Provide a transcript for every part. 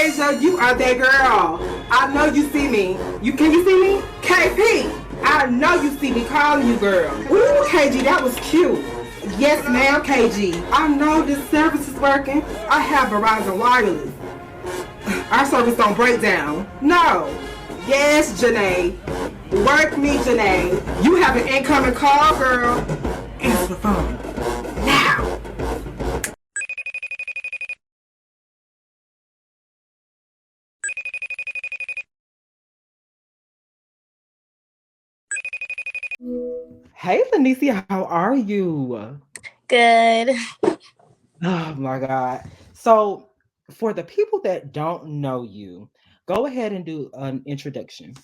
Asia, you are that girl. I know you see me. Can you see me? KP, I know you see me calling you girl. Ooh, KG, that was cute. Yes, ma'am, KG. I know this service is working. I have Verizon Wireless. Our service don't break down. No. Yes, Janae. Work me, Janae. You have an incoming call, girl. Answer the phone. Now. Hey, LaNiecia, how are you? Good. Oh my God. So, for the people that don't know you, go ahead and do an introduction.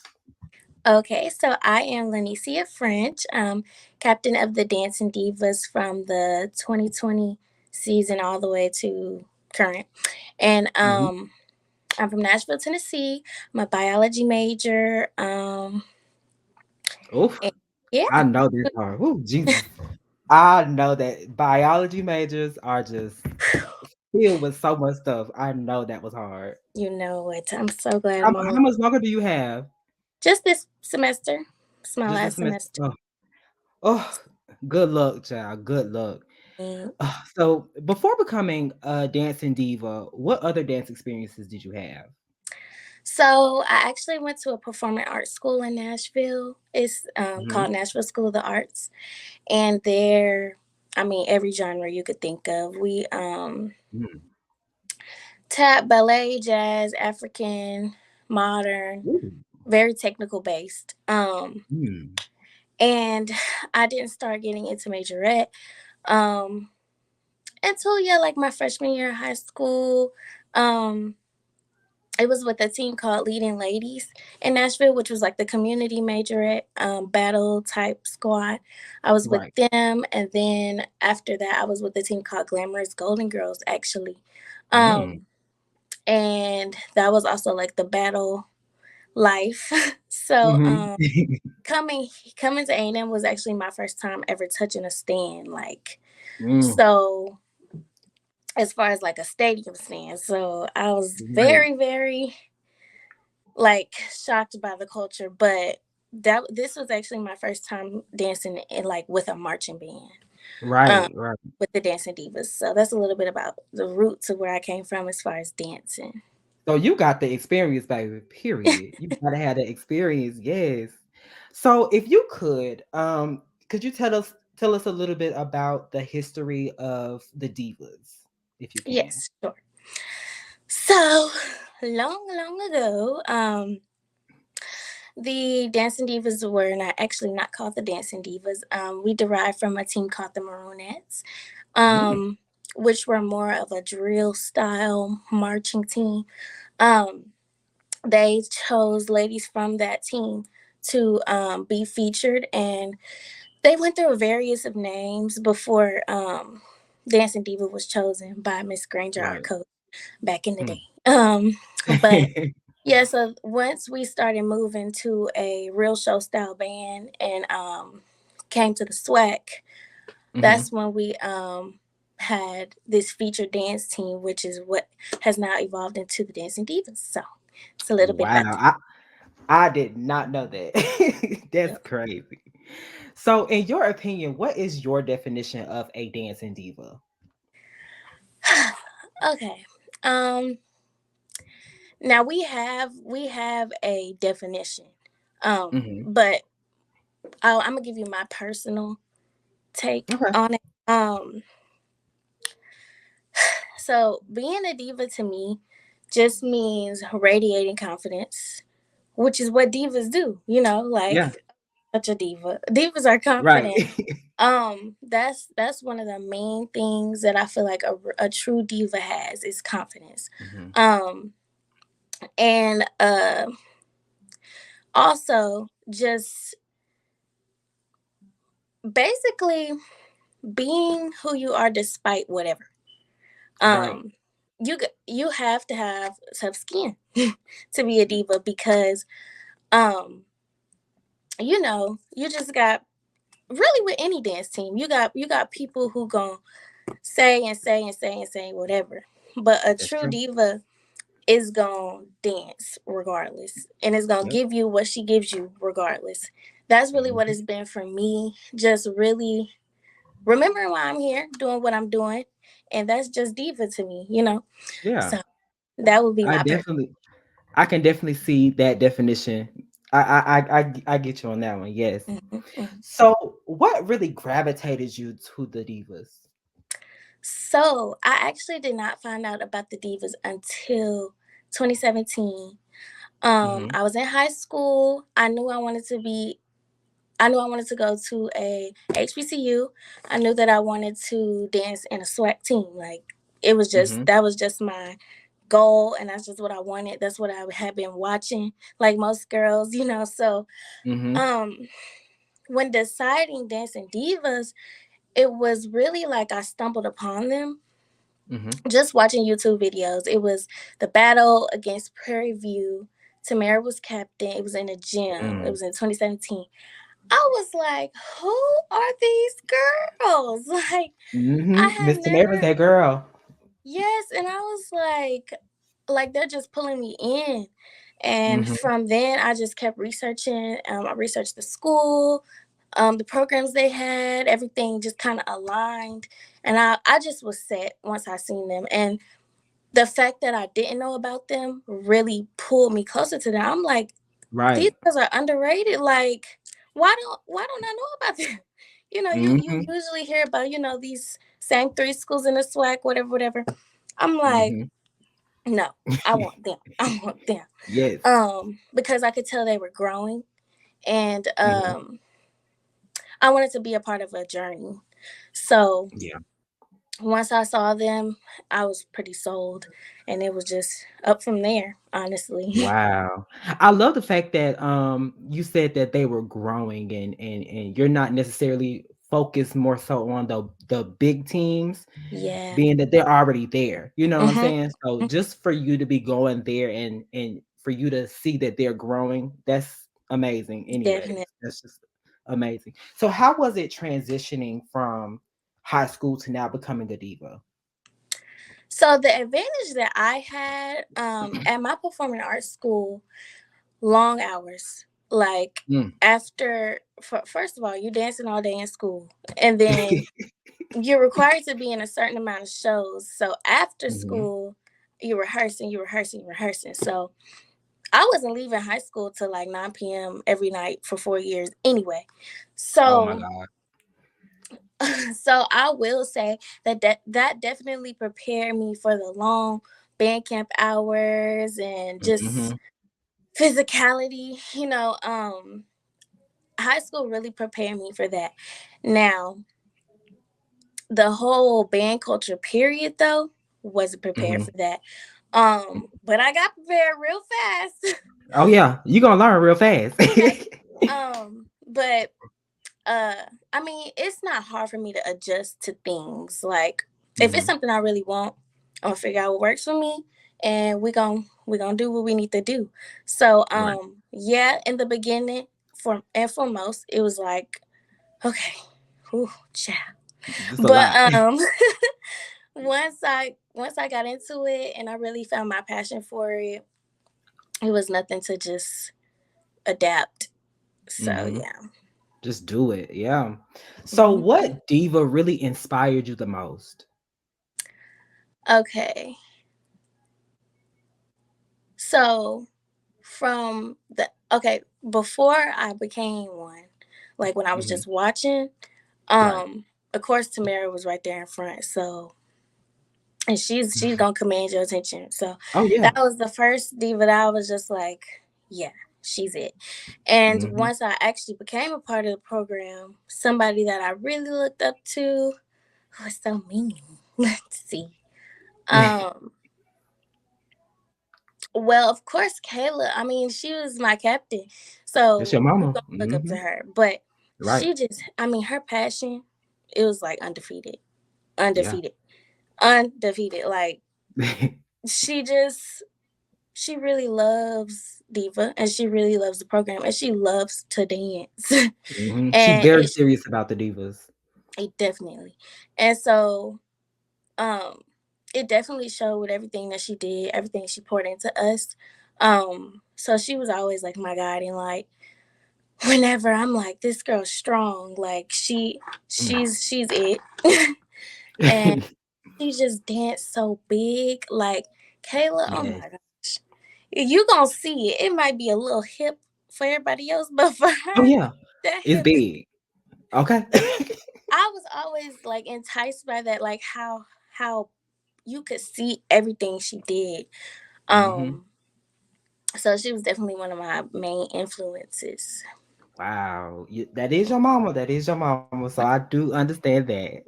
Okay, so I am LaNiecia French, captain of the Dancing Divas from the 2020 season all the way to current. And Mhm. I'm from Nashville, Tennessee. I'm a biology major. Oof, And yeah, I know this part. Oh, Jesus. I know that biology majors are just filled with so much stuff. I know that was hard. you know it. I'm so glad I'm How almost much longer do you have? just this semester. It's my Just a last semester? semester. Oh, good luck, child. Good luck. Thanks. So, before becoming a dancing diva, what other dance experiences did you have? So I actually went to a performing arts school in Nashville. It's Mhm. called Nashville School of the Arts, and there, I mean, every genre you could think of. We Mm. tap, ballet, jazz, African, modern, Ooh. very technical based. Mm. And I didn't start getting into majorette um until, yeah, like my freshman year of high school. Um, it was with a team called Leading Ladies in Nashville, which was like the community majorette battle type squad. I was with Right. them, and then after that, I was with a team called Glamorous Golden Girls, actually. Mm. Um, and that was also like the battle life. so Mhm. um, coming coming to A&M was actually my first time ever touching a stand, like Mm. so as far as like a stadium stand. So I was Right. very, very like shocked by the culture, but that this was actually my first time dancing in like with a marching band, um, Right, right. with the Dancing Divas. So that's a little bit about the roots of where I came from as far as dancing. So you got the experience, baby, period. You gotta have the experience, yes. So if you could you tell us a little bit about the history of the divas, if you can? Yes, sure. So long, long ago, the Dancing Divas were not called the Dancing Divas. We derived from a team called the Maronettes, Mm. um, which were more of a drill style marching team. Um, they chose ladies from that team to be featured, and they went through various of names before Dancing Diva was chosen by Miss Granger, our Right. coach, back in the Hmm. day. But yeah, so once we started moving to a real show style band and came to the SWAC, Mhm. that's when we had this featured dance team, which is what has now evolved into the Dancing Divas. So it's a little bit Wow, about that. I did not know that. That's crazy. So in your opinion, what is your definition of a dancing diva? Okay. Um Now we have a definition. Mhm. But I'm gonna give you my personal take Okay. on it. So being a diva to me just means radiating confidence, which is what divas do, like Yeah. such a diva. Divas are Right. confident. That's one of the main things that I feel like a true diva has is confidence. Mhm. Um and also just basically being who you are despite whatever. Right. Um, you have to have tough skin to be a diva because um, you just got really with any dance team you got people who gonna say and say and say and say whatever, but a That's true true. diva is gonna dance regardless, and it's gonna Yep. give you what she gives you regardless. That's really what it's Mhm. been for me. Just really remembering why I'm here, doing what I'm doing, and that's just diva to me, you know. Yeah. So that would be I my purpose. definitely I can definitely see that definition. I get you on that one. Yes. Mhm, mhm. So, what really gravitated you to the Divas? So I actually did not find out about the divas until 2017. Mhm. I was in high school. I knew I wanted to go to a HBCU. I knew that I wanted to dance in a swag team. Like it was just Mhm. that was just my goal, and that's just what I wanted. That's what I had been watching, like most girls, you know. So, Mhm. um, when deciding dancing divas, it was really like I stumbled upon them Mhm. just watching YouTube videos. It was the battle against Prairie View. Tamara was captain. It was in a gym. It Mm. was in 2017. I was like, who are these girls? Like, I Mhm. had Miss Tamara's never, that girl. yes. And I was like they're just pulling me in. And Mhm. from then, I just kept researching. I researched the school, the programs they had, everything just kind of aligned. And I just was set once I seen them. And the fact that I didn't know about them really pulled me closer to them. I'm like, these Right. guys are underrated. Like, why don't I know about them? You know, you Mhm. usually hear about, you know, these same three schools in the swag, whatever, whatever. I'm like, Mhm. no, I want them. I want them. Yes. Because I could tell they were growing, and Mhm. I wanted to be a part of a journey. So Yeah. once I saw them, I was pretty sold, and it was just up from there, honestly. Wow. I love the fact that you said that they were growing and you're not necessarily focused more so on the big teams Yeah. being that they're already there. You know what I'm Mhm. saying? So just for you to be going there and for you to see that they're growing, that's amazing anyways. Definitely. That's just amazing. So how was it transitioning from high school to now becoming a diva? So the advantage that I had at my performing arts school, long hours. Like Mm. first of all, you dancing all day in school, and then you're required to be in a certain amount of shows. So after Mhm. school, you rehearsing. So I wasn't leaving high school till like 9 p.m. every night for 4 years anyway. Oh my So God. so I will say that definitely prepared me for the long band camp hours and just Mhm. physicality, you know. High school really prepared me for that. Now, the whole band culture period though wasn't prepared for Mhm. that. But I got prepared real fast. Oh yeah, you gonna learn real fast. Okay. But uh I mean, it's not hard for me to adjust to things. Like if it's Mhm. something I really want, I'm gonna figure out what works for me, and we gonna do what we need to do. So Right. yeah, in the beginning, for and foremost, it was like, okay, whew, child. Just a But lot. once I got into it and I really found my passion for it, it was nothing to just adapt. So Mhm. yeah. Just do it. Yeah. So Mhm. what diva really inspired you the most? Okay. So from the okay, before I became one, like when I was Mhm. just watching, Right. of course Tamara was right there in front. So and she's gonna command your attention. So Oh that yeah. was the first diva that I was just like, yeah, she's it. And Mhm. once I actually became a part of the program, somebody that I really looked up to, who was so mean. Let's see. Um, well, of course, Kayla. I mean, she was my captain, That's so your we mama. gonna look up to Mhm. her. But Right. she just, I mean, her passion, it was like undefeated, Yeah. undefeated, undefeated. Like she just, she really loves Diva, and she really loves the program, and she loves to dance, Mhm. She's and very serious about the divas. it definitely. And so, um, it definitely showed with everything that she did, everything she poured into us. So she was always like my guiding light. Whenever I'm like, this girl's strong, like Mm. she's it. And she just danced so big. Like Kayla, oh Yes. my gosh. You gonna see it. It might be a little hip for everybody else, but for Oh her, yeah, that it's hip is big. Okay. I was always like enticed by that, like how you could see everything she did. Hmm. Um, so she was definitely one of my main influences. Wow, that is your mama. That is your mama. So I do understand that.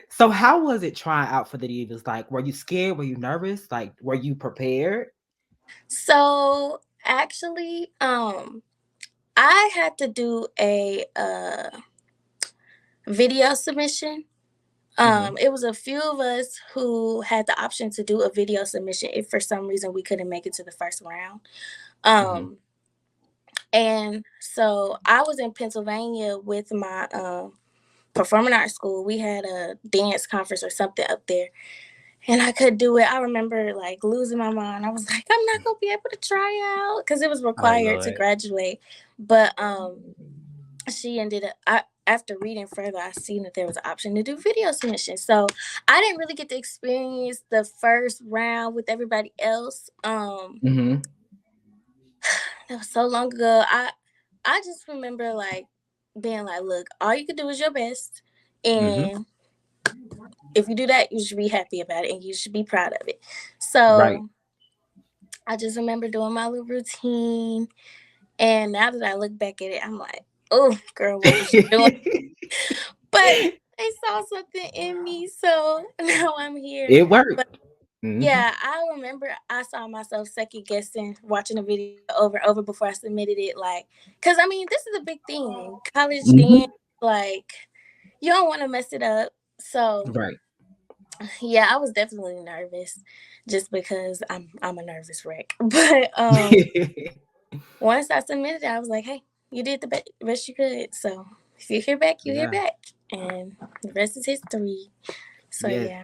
So how was it trying out for the Divas? Like, were you scared? Were you nervous? Like, were you prepared? So actually, I had to do a video submission. Hmm. It was a few of us who had the option to do a video submission if for some reason we couldn't make it to the first round. Hmm. Um, and so I was in Pennsylvania with my performing arts school. We had a dance conference or something up there, and I could do it. I remember like losing my mind. I was like, I'm not gonna be able to try out because it was Oh required to Lord. graduate. But she ended up. After reading further, I seen that there was an option to do video submission. So I didn't really get to experience the first round with everybody else. Hmm. That was so long ago. I just remember like being like, look, all you can do is your best, Hmm. and if you do that, you should be happy about it and you should be proud of it. Right. So I just remember doing my little routine. And now that I look back at it, I'm like, oh, girl, what was you doing? But they saw something in me. So now I'm here. It But worked. Hmm. yeah, I remember I saw myself second guessing, watching a video over and over before I submitted it. Like, because I mean, this is a big thing. College dance, Hmm. like, you don't want to mess it up. So Right. yeah, I was definitely nervous just because I'm a nervous wreck. But once I submitted it, I was like, hey, you did the best you could. So if you hear back, you hear Yeah. back. And the rest is history. So Yes. yeah.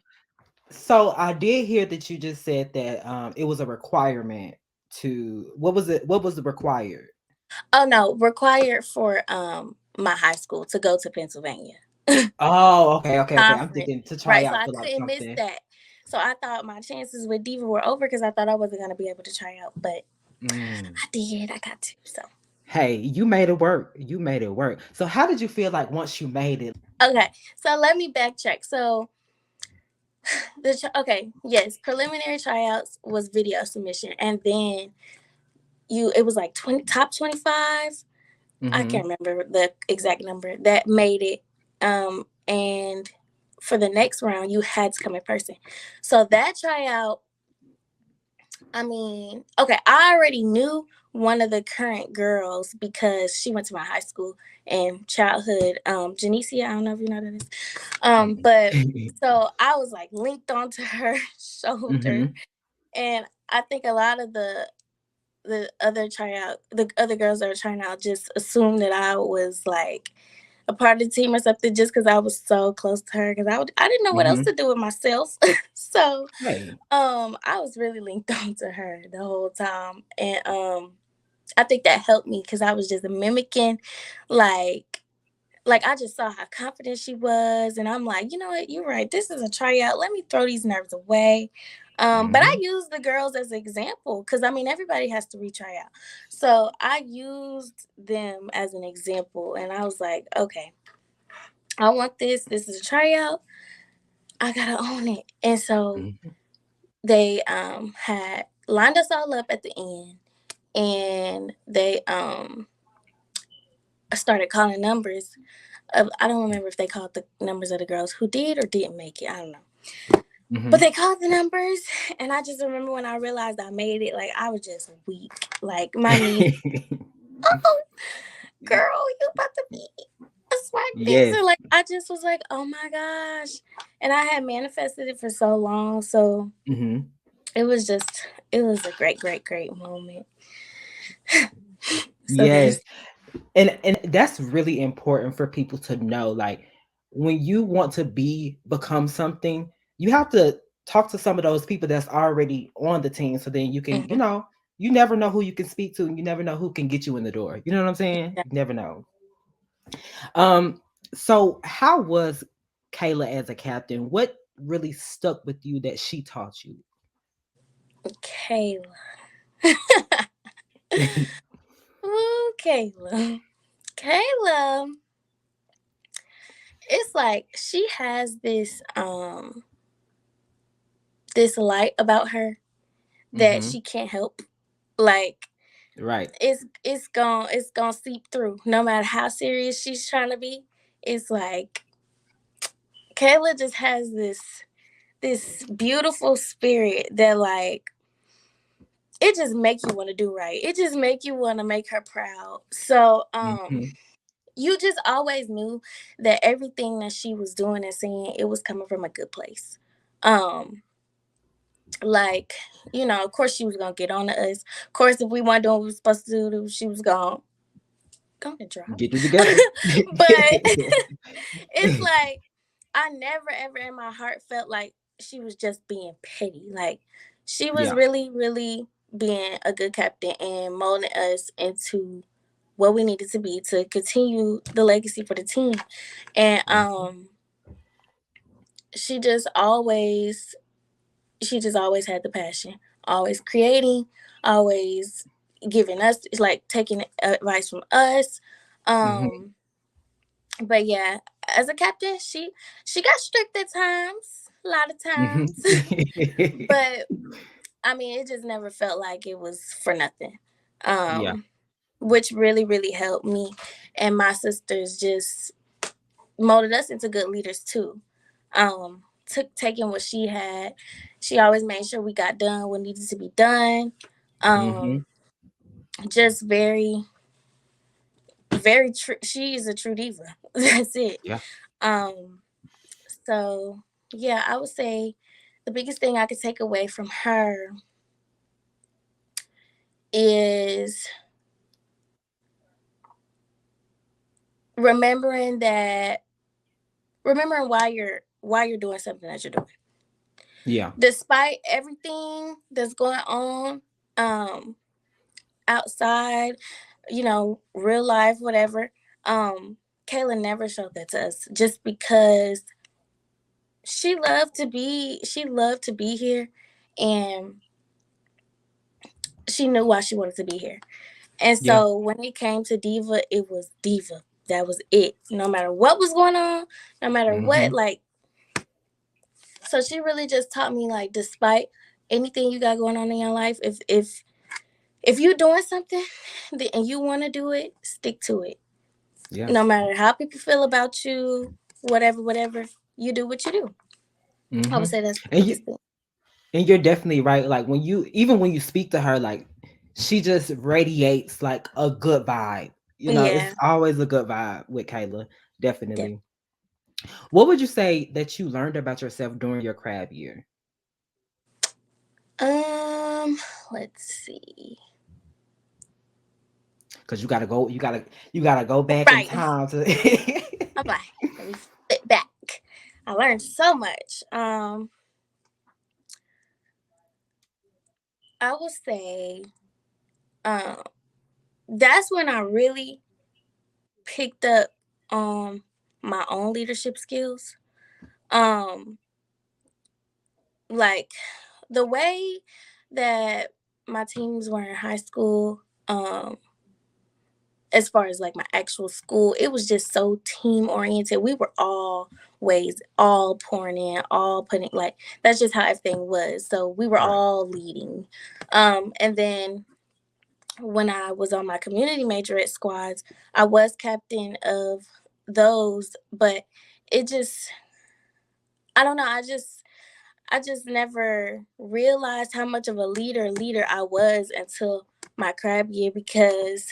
So I did hear that you just said that it was a requirement to what was it? What was required? Oh no, required for my high school to go to Pennsylvania. Oh, okay, okay, okay. I'm Conference. thinking to try Right. So out I for like couldn't miss something. that. So I thought my chances with Diva were over because I thought I wasn't gonna be able to try out. But Mm. I did. I got to. So Hey, you made it work. You made it work. So how did you feel like once you made it? okay. So let me backtrack. So okay, yes, preliminary tryouts was video submission, and then it was like 20 top 25. I Mm-hmm. can't remember the exact number that made it. And for the next round, you had to come in person. So that tryout, I mean, okay, I already knew one of the current girls because she went to my high school and childhood. LaNiecia, I don't know if you know that is. But so I was like linked onto her shoulder, Mm-hmm. and I think a lot of the other girls that were trying out just assumed that I was like a part of the team or something just because I was so close to her because I didn't know what else Mm-hmm. to do with myself. So Hey. I was really linked on to her the whole time. And I think that helped me because I was just mimicking like I just saw how confident she was, and I'm like, you know what, you're right. This is a tryout. Let me throw these nerves away. But I Mm-hmm. used the girls as an example because I mean everybody has to retry out. So I used them as an example, and I was like, okay, I want this. This is a tryout. I gotta own it. And so Mm-hmm. they had lined us all up at the end, and they started calling numbers. I don't remember if they called the numbers of the girls who did or didn't make it. I don't know. But Mm-hmm. they called the numbers, and I just remember when I realized I made it, like I was just weak. Like my knees, oh, girl, you about to be a swag Yes. dancer. Like I just was like, oh my gosh. And I had manifested it for so long. So Mm-hmm. it was just, it was a great, great, great moment. So Yes. there's, And that's really important for people to know. Like when you want to become something, you have to talk to some of those people that's already on the team, so then you can, Mhm. you never know who you can speak to, and you never know who can get you in the door. You know what I'm saying? You never know. Um, so how was Kayla as a captain? What really stuck with you that she taught you? Kayla. Ooh, Kayla. Kayla. It's like she has this light about her that Mm-hmm. she can't help. Like Right. it's gonna seep through no matter how serious she's trying to be. It's like Kayla just has this beautiful spirit that like it just make you want to do right. It just make you want to make her proud. So Mm-hmm. you just always knew that everything that she was doing and saying, it was coming from a good place. um like, of course she was gonna get on to us. Of course, if we weren't doing what we were supposed to do, she was gonna drop. Get it together. But it's like I never ever in my heart felt like she was just being petty. Like she was Yeah. really, really being a good captain and molding us into what we needed to be to continue the legacy for the team. And Mhm. she just always she just always had the passion, always creating, always giving us, like taking advice from us. Mhm. um but yeah, as a captain, she got strict at times, a lot of Mhm. times. But I mean, it just never felt like it was for nothing. Yeah. um which really, really helped me and my sisters, just molded us into good leaders too. Took taking what she had, she always made sure we got done what needed to be done. Mhm. um just very, very true. She is a true diva. That's it. Yeah. um So, yeah, I would say the biggest thing I could take away from her is remembering that remembering why you're doing something that you're doing. Yeah. Despite everything that's going on um outside, real life, whatever, um Kayla never showed that to us just because she loved to be here, and she knew why she wanted to be here. And Yeah. so when it came to Diva, it was Diva. That was it. No matter what was going on, no matter what, Mhm. like, so she really just taught me, like, despite anything you got going on in your life, if you're doing something and you want to do it, stick to it. Yeah. No matter how people feel about you, whatever, you do what you do. I would Mhm. say that's the And you biggest thing. and you're definitely right. Like when you speak to her, like she just radiates like a good vibe. It's Yeah. always a good vibe with Kayla. Def- Definitely. What would you say that you learned about yourself during your crab year? um, let's see. Because you gotta go back in Right. time to I'm like, let me sit back. I learned so much. I would say, um, that's when I really picked up my own leadership skills. Um, like the way that my teams were in high school, as far as like my actual school, it was just so team oriented. We were all pouring in, all putting, like, that's just how everything was. So we were right. all leading. And then when I was on my community majorette squads, I was captain of those, but it just, I don't know, I just never realized how much of a leader I was until my crab year, because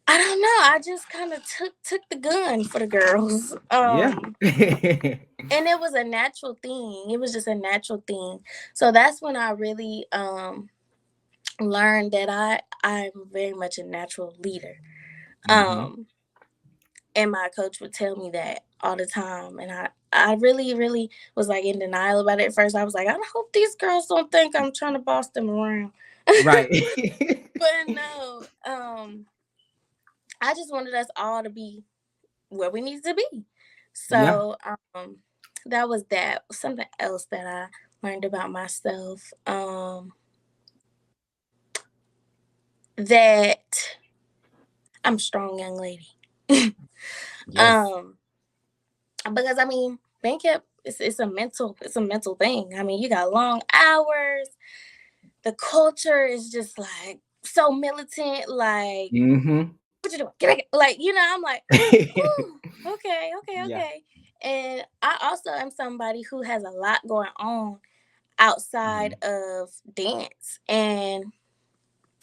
I don't know, I just kind of took the gun for the girls. Yeah. And it was a natural thing. It was just a natural thing. So that's when I really learned that I'm very much a natural leader. Mhm. Um And my coach would tell me that all the time. And I really, really was like in denial about it at first. I was like, I hope these girls don't think I'm trying to boss them around. Right. But no, I just wanted us all to be where we needed to be. Yeah. So that was that. Something else that I learned about myself. That I'm a strong young lady. Yes. um because I mean, bank camp it's a mental thing. I mean, you got long hours. The culture is just like so militant. Like, Mm-hmm. what you doing? Get back! Like, I'm like, whew, okay, okay, Yeah. okay. And I also am somebody who has a lot going on outside Mhm. of dance, and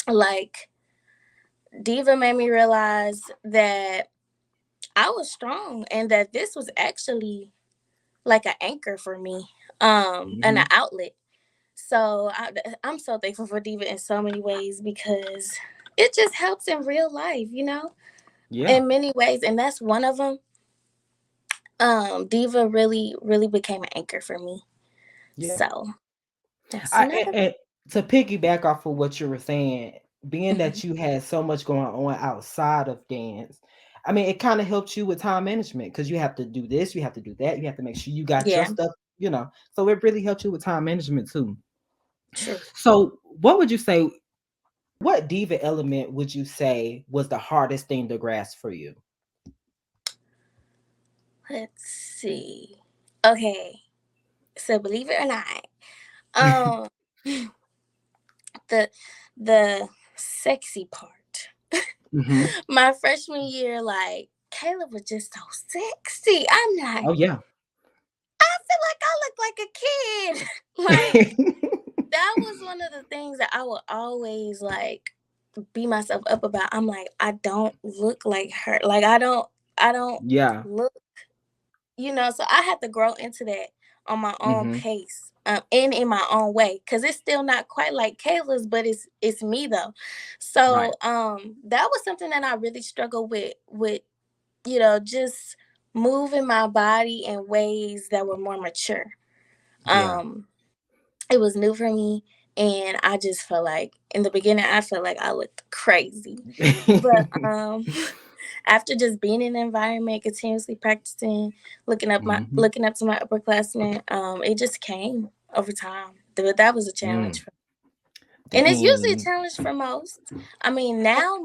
like Diva made me realize that I was strong and that this was actually like an anchor for me, and an Mhm. outlet. So I'm so thankful for Diva in so many ways because it just helps in real life, Yeah. in many ways, and that's one of them. Diva really, really became an anchor for me. Yeah. So that's I another. and to piggyback off of what you were saying, being Mhm. that you had so much going on outside of dance, I mean, it kind of helped you with time management because you have to do this, you have to do that, you have to make sure you got your Yeah, stuff, So it really helped you with time management too. true. So, what would you say? What diva element would you say was the hardest thing to grasp for you? Let's see. Okay, so believe it or not, um, the the sexy part. Hmm. My freshman year, like Kayla was just so sexy. I'm like, Oh yeah. I feel like I look like a kid. Like that was one of the things that I would always like beat myself up about. I'm like, I don't look like her. Like I don't Yeah. look, so I had to grow into that on my own Hmm. pace, and in my own way, because it's still not quite like Kayla's, but it's me though. So Right. that was something that I really struggled with, just moving my body in ways that were more mature. Yeah. um it was new for me, and I just felt like in the beginning I felt like I looked crazy. But after just being in the environment, continuously practicing, Hmm. looking up to my upperclassmen, it just came over time. But that was a challenge Mm. for me. And it's usually a Dang. challenge for most. I mean, now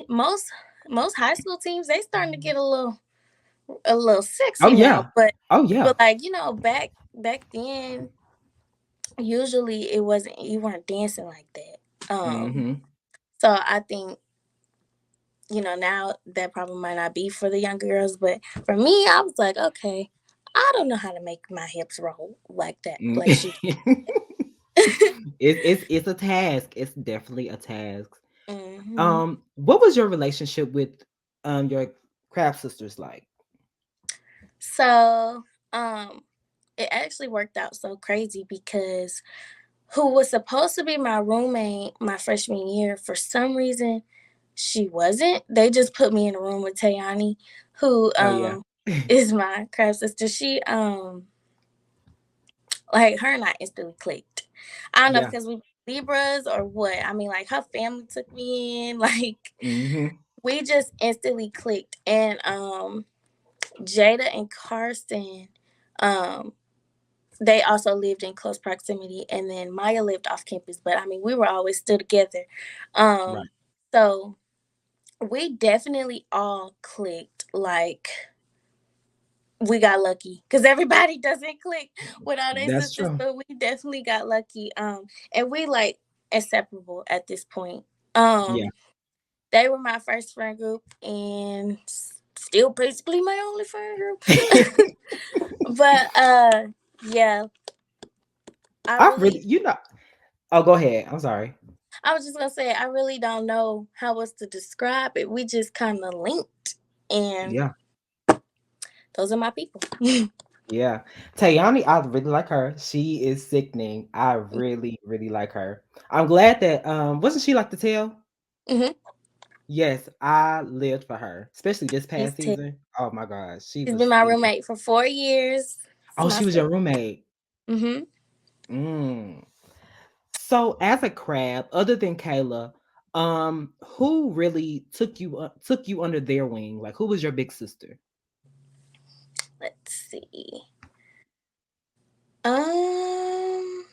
most high school teams, they starting to get a little Oh sexy now, yeah. but Oh yeah. like, back then, usually it wasn't, you weren't dancing like that. Hmm. So I think, now that probably might not be for the younger girls, but for me, I was like, okay, I don't know how to make my hips roll like that, like she. It's a task. It's definitely a task. Hmm. What was your relationship with your craft sisters like? So, it actually worked out so crazy because who was supposed to be my roommate my freshman year, for some reason, she wasn't. They just put me in a room with Tayani, who Oh yeah. is my craft sister. She like her and I instantly clicked. I don't know Yeah. because we Libras or what. I mean, like her family took me in. Like Hmm. we just instantly clicked. And Jada and Carson, um, they also lived in close proximity. And then Maya lived off campus. But I mean, we were always still together. Right. So we definitely all clicked. Like we got lucky because everybody doesn't click with all their That's sisters, true. but we definitely got lucky. And we like inseparable at this point. Yeah. They were my first friend group and still basically my only friend group. But yeah, I I really, really, Oh, go ahead. I'm sorry. I was just gonna say I really don't know how else to describe it. We just kind of linked, and Yeah. those are my people. Yeah. Tayani, I really like her. She is sickening. I really, really like her. I'm glad that wasn't she like the tail? Hmm. Yes, I lived for her, especially this She's past 10. season. Oh my gosh, she She's been was my it. roommate for 4 years. It's Oh, my she was sister. your roommate. Mm-hmm. Mm. So, as a crab, other than Kayla, who really took you under their wing? Like, who was your big sister? Let's see. Um,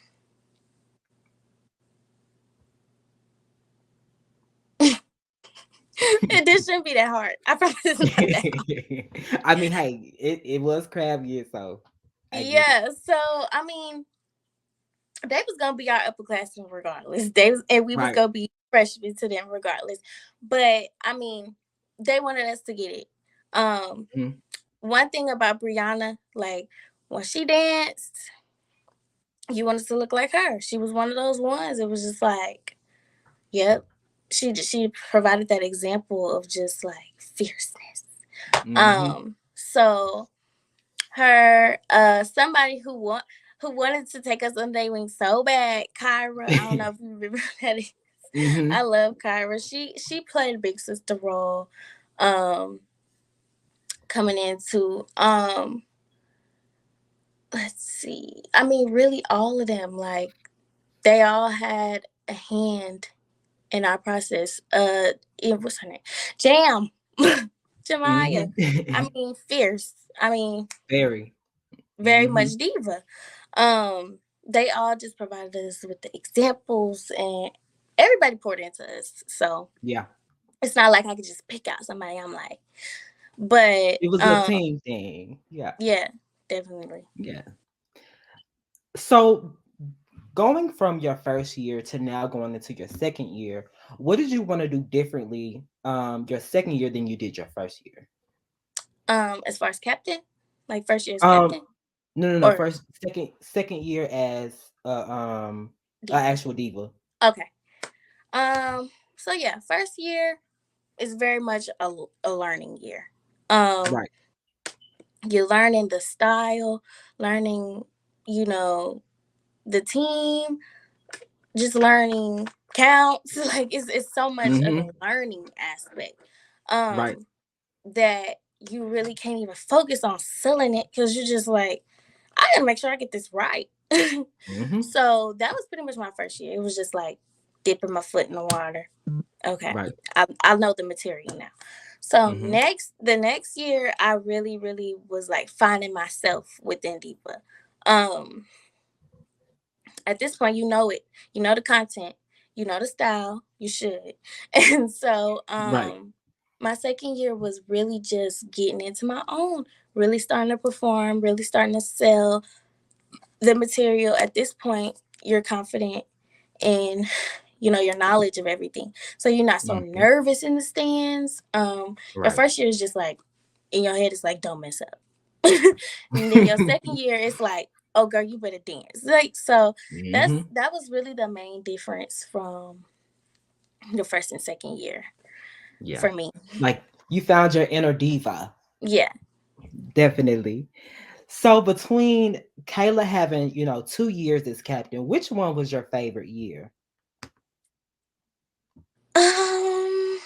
it shouldn't be that hard. I promise it's not that hard. I mean, hey, it was crab year, so I get it. Yeah. So I mean, they was gonna be our upperclassmen regardless. They was, and we was Right. gonna be freshmen to them regardless. But I mean, they wanted us to get it. Um, Mhm. One thing about Brianna, like when she danced, you wanted to look like her. She was one of those ones. It was just like, yep. She provided that example of just like fierceness. Mhm. So her somebody who wanted to take us on day wing so bad, Kyra. I don't know if you remember that. I Mhm. love Kyra. She played a big sister role, um, coming into let's see. I mean, really all of them, like they all had a hand in our process. What's her name? Jam. Jamaya. Mhm. I mean, fierce. I mean, Very. very much Mhm. diva. They all just provided us with the examples, and everybody poured into us. So Yeah. it's not like I could just pick out somebody. I'm like, but It was a team thing. Yeah. yeah, definitely. Yeah. So, going from your first year to now going into your second year, what did you want to do differently your second year than you did your first year? As far as captain, like first year's Um captain no, or first second year as a diva. actual diva. Okay. So yeah, first year is very much a learning year. Um, Right. you're learning the style, learning, you know, the team, just learning counts. Like it's so much of Mhm. a learning aspect. Right. Um, that you really can't even focus on selling it because you're just like, I gotta make sure I get this right. Mhm. So that was pretty much my first year. It was just like dipping my foot in the water. Okay, Right. I know the material now. So Mhm. the next year, I really, really was like finding myself within Diva. Um, at this point, you know it. You know the content. You know the style. You should. And so, Right. my second year was really just getting into my own. Really starting to perform. Really starting to sell the material. At this point, you're confident in your knowledge of everything, so you're not so Mhm. nervous in the stands. Your Right. first year is just like in your head, it's like don't mess up. And then your second year it's like, oh girl, you better dance. Like, so Mhm. that was really the main difference from the first and second year Yeah. for me. Like you found your inner diva. Yeah. Definitely. So between Kayla having, 2 years as captain, which one was your favorite year? I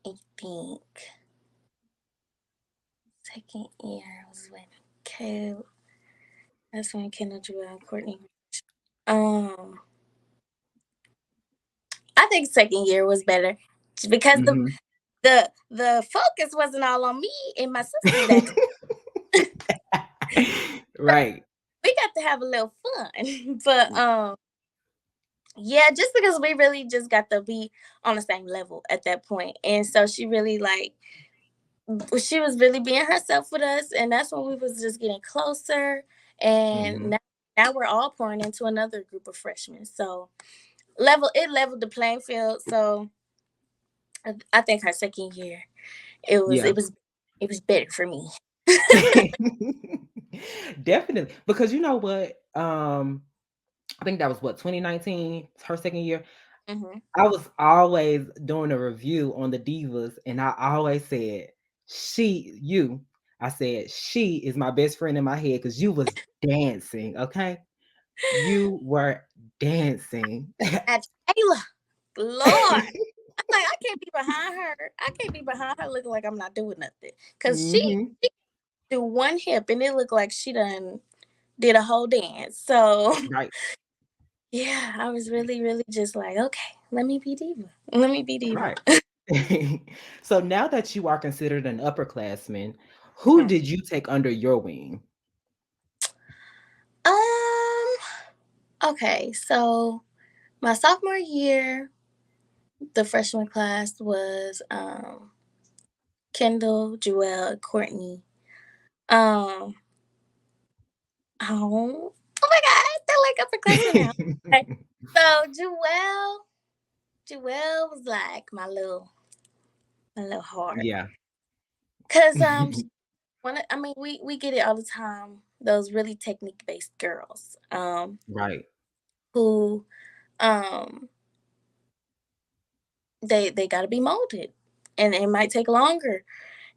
think second year was when Kale that's when Kendall, Joel, Courtney. um I think second year was better because Mhm. the focus wasn't all on me and my sisters that Right. we got to have a little fun. But yeah, just because we really just got to be on the same level at that point. And so she really like she was really being herself with us, and that's when we was just getting closer. And Mhm. now we're all pouring into another group of freshmen. So leveled the playing field. So I think her second year it was Yeah. it was it was better for me. Definitely. Because you know what? I think that was what, 2019, her second year. Hmm. I was always doing a review on the divas, and I always said, I said, she is my best friend in my head because you was dancing, okay? You were dancing. At Taylor, Lord. I'm like, I can't be behind her. I can't be behind her looking like I'm not doing nothing. Cause Hmm. she do one hip and it looked like she done did a whole dance. So Right. yeah, I was really, really just like, okay, let me be Diva. Let me be Diva. Right. So now that you are considered an upperclassman, who did you take under your wing? um, okay, so my sophomore year, the freshman class was Kendall, Jewel, Courtney. Um, oh my God, they're like upperclassmen now. Okay. So Jewel was like my little heart. Yeah. Cause I mean we get it all the time. Those really technique based girls, Right. who um they got to be molded, and it might take longer.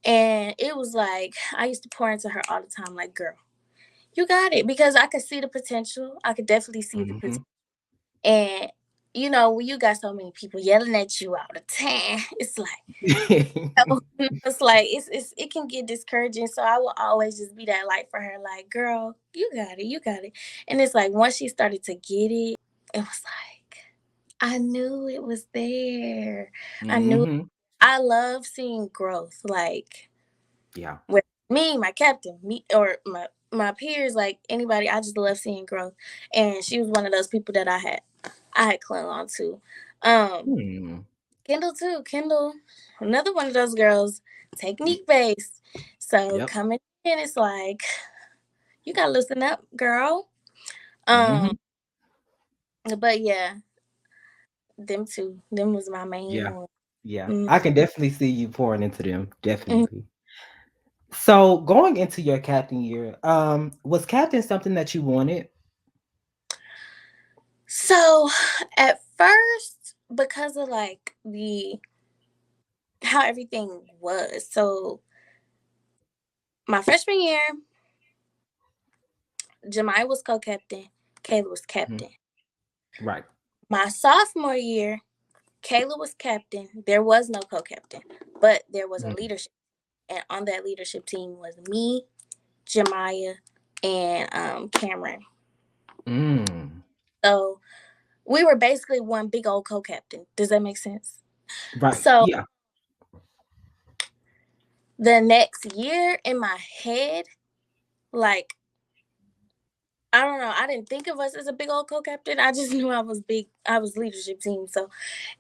And it was like I used to pour into her all the time, like, girl, you got it, because I could see the potential. I could definitely see the potential. Hmm. And you know, when you got so many people yelling at you all the time, it's like, it's like it can get discouraging. So I will always just be that light for her, like, girl, you got it, you got it. And it's like once she started to get it, it was like I knew it was there. I knew. Hmm. I love seeing growth, like Yeah. with me, my captain, me, or my peers, like anybody. I just love seeing growth, and she was one of those people that I had clung on to. Um, Hmm. Kendall too. Kendall, another one of those girls, technique based. So Yep. coming in, it's like you gotta loosen up, girl. Um, Hmm. but yeah, them two. Them was my main Yeah. one. Yeah. Mm. I can definitely see you pouring into them. Mm. Definitely. So going into your captain year, was captain something that you wanted? So at first, because of like the how everything was. So my freshman year, Jemiah was co-captain, Kayla was Mhm. captain. Right. My sophomore year, Kayla was captain. There was no co-captain, but there was a Mm. leadership, and on that leadership team was me, Jemiah, and Cameron. Mm. So we were basically one big old co-captain. Does that make sense? Right. So Yeah. the next year in my head, like, I don't know. I didn't think of us as a big old co-captain. I just knew I was big. I was leadership team. So,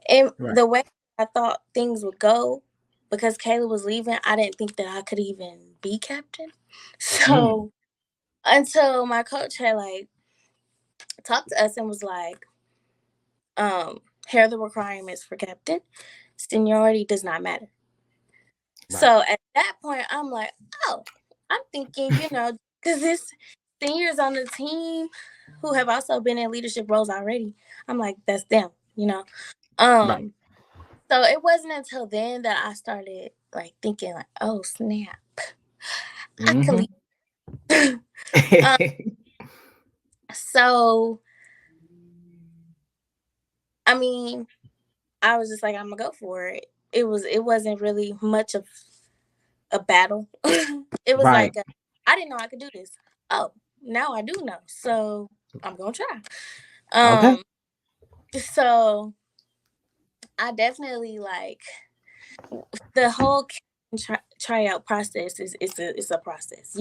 and Right. the way I thought things would go, because Kayla was leaving, I didn't think that I could even be captain. Mm. So until my coach had like talked to us and was like, here are the requirements for captain. Seniority does not matter. Right. So at that point, I'm like, oh, I'm thinking, because this seniors on the team who have also been in leadership roles already, I'm like, that's them, you know. Right. Um, so it wasn't until then that I started like thinking, like, oh snap, I could Hmm. lead. um, so I mean, I was just like, I'm gonna go for it. It wasn't really much of a battle. It was Right. like I didn't know I could do this. Oh, now I do know. So I'm gonna try. Okay. Um, so I definitely like the whole tryout process is a process.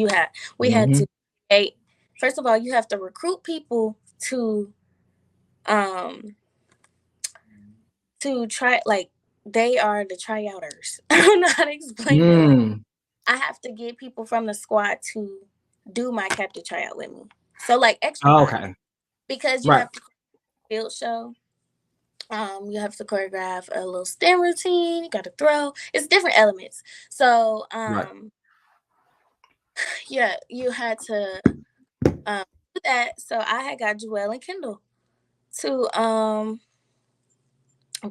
We had Hmm. to first of all, you have to recruit people um to try, like, they are the tryouters. I don't know how to explain it. Like, Mm. I have to get people from the squad to do my captain tryout with me. So like extra bodies, Okay. because you Right. have to field show. You have to choreograph a little stem routine. You got to throw. It's different elements. So Right. yeah, you had to do that. So I had got Joelle and Kendall to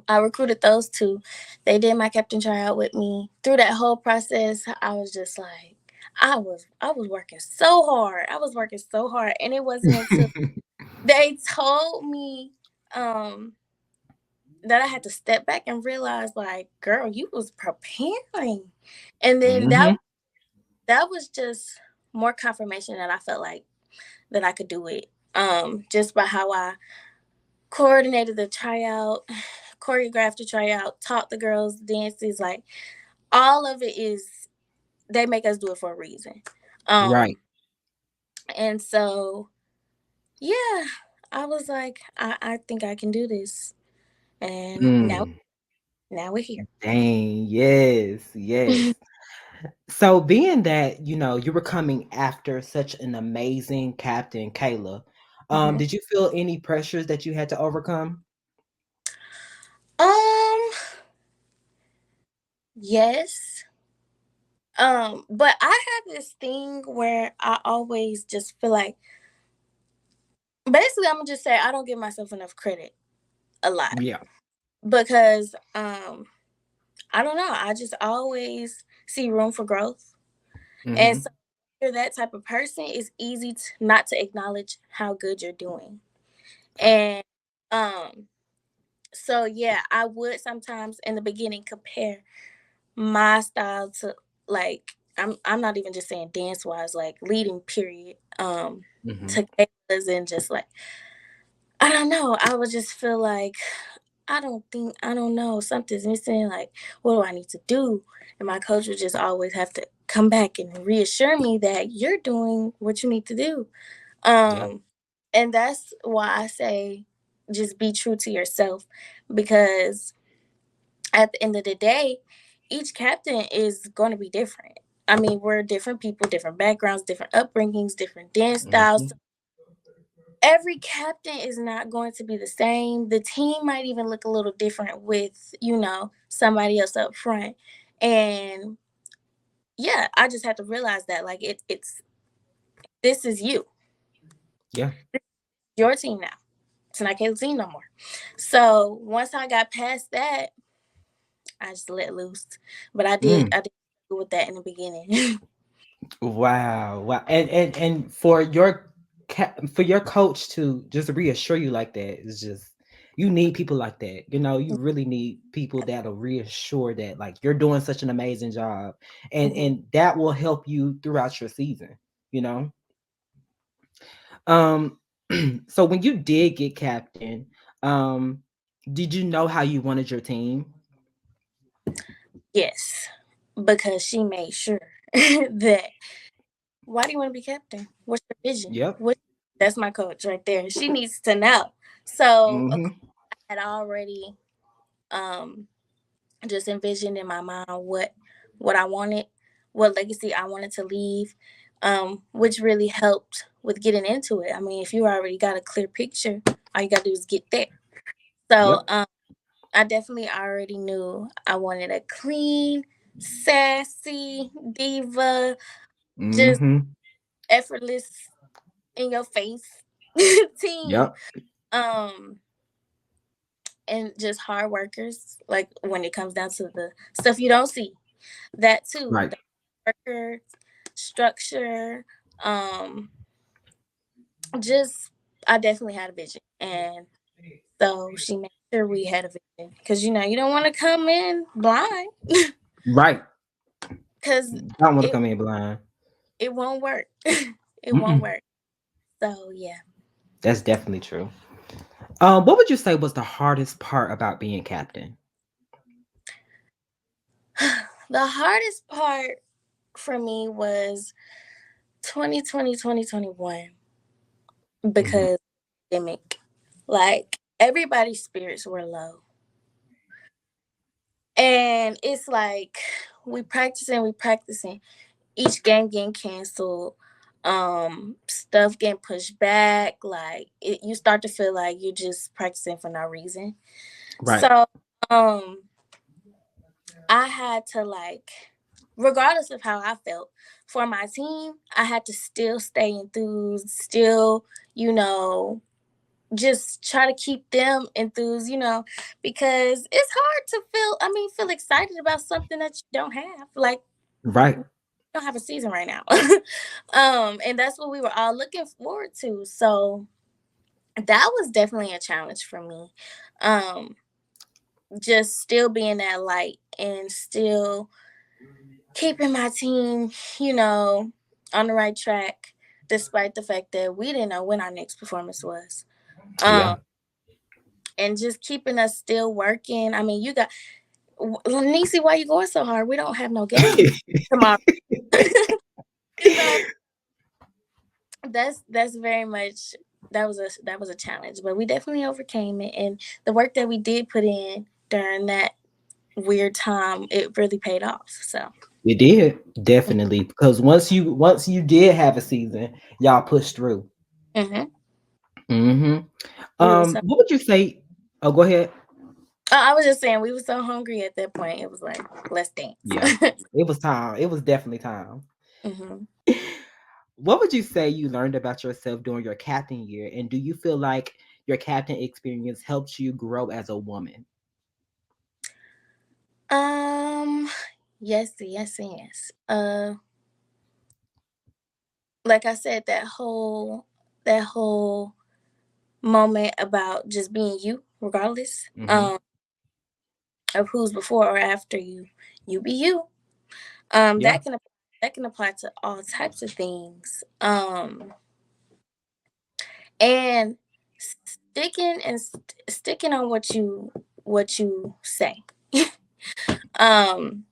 I recruited those two. They did my captain tryout with me. Through that whole process, I was just like, I was working so hard. I was working so hard, and it wasn't until they told me that I had to step back and realize, like, girl, you was preparing. And then Mm-hmm. that was just more confirmation that I felt like that I could do it. Just by how I coordinated the tryout, choreographed the tryout, taught the girls dances, like all of it is they make us do it for a reason. Right. Um, and so yeah, I was like, I think I can do this. And Mm. now we're here. Dang. Yes. Yes. So being that, you were coming after such an amazing captain, Kayla, Mhm. did you feel any pressures that you had to overcome? Um, yes. But I have this thing where I always just feel like basically I'm gonna just say I don't give myself enough credit a lot Yeah. because I don't know, I just always see room for growth. And Mm-hmm. so if you're that type of person, it's easy not to acknowledge how good you're doing. And um so yeah, I would sometimes in the beginning compare my style to like I'm not even just saying dance wise, like leading period. Mm-hmm. To Kayla's and just like I don't know. I would just feel like I don't know, something's missing. Like, what do I need to do? And my coach would just always have to come back and reassure me that you're doing what you need to do. Yeah. Um, and that's why I say just be true to yourself because at the end of the day, each captain is going to be different. I mean, we're different people, different backgrounds, different upbringings, different dance styles. Mm-hmm. Every captain is not going to be the same. The team might even look a little different with, somebody else up front. And yeah, I just had to realize that like it's this is you. Yeah. Your team now. It's not Kayla's team no more. So once I got past that, I just let loose. But Mm. I did struggle with that in the beginning. Wow. Wow. And for your coach to just reassure you like that is just you need people like that. You really need people that'll reassure that like you're doing such an amazing job. And Mhm. and that will help you throughout your season, you know? Um so when you did get captain, um did you know how you wanted your team? Yes, because she made sure that why do you want to be captain? What's your vision? Yep. That's my coach right there. She needs to know. So of course, Mhm. I had already um just envisioned in my mind what I wanted, what legacy I wanted to leave, which really helped with getting into it. I mean, if you already got a clear picture, all you gotta do is get there. So Yep. I definitely already knew I wanted a clean, sassy diva, just Mhm. effortless in your face team. Yep. Um and just hard workers. Like when it comes down to the stuff you don't see, that too. Right. The worker structure. Um, just I definitely had a vision, and so she made sure we had a vision because you don't want to come in blind Right. because Don't want to it come in blind. it won't work. It won't Mm-mm. work. So yeah, That's definitely true. What would you say was the hardest part about being captain? the hardest part for me was 2020 2021 Mhm. because pandemic. Like everybody's spirits were low. And it's like we practicing, each game getting canceled, stuff getting pushed back, like you start to feel like you're just practicing for no reason. Right. So um I had to like regardless of how I felt for my team, I had to still stay enthused, still, you know, just try to keep them enthused, because it's hard to feel excited about something that you don't have. Like Right. you don't have a season right now. And that's what we were all looking forward to. So that was definitely a challenge for me. Um, just still being that light and still keeping my team, on the right track, despite the fact that we didn't know when our next performance was. Um, Yeah. and just keeping us still working. I mean, you got LaNiecia, why you going so hard? We don't have no game tomorrow. So that's very much that was a challenge, but we definitely overcame it, and the work that we did put in during that weird time, it really paid off. So You did, definitely, because once you did have a season, y'all pushed through. hmm Hmm. we were so. What would you say? Oh, go ahead. I was just saying we were so hungry at that point. It was like, let's Yeah, dance. it was time. It was definitely time. hmm What would you say you learned about yourself during your captain year, and do you feel like your captain experience helps you grow as a woman? Um. Yes. Yes. Yes. Like I said, that whole moment about just being you, regardless. Hmm. Of who's before or after you. You be you. Yeah. That can apply to all types of things. And sticking on what you say. um,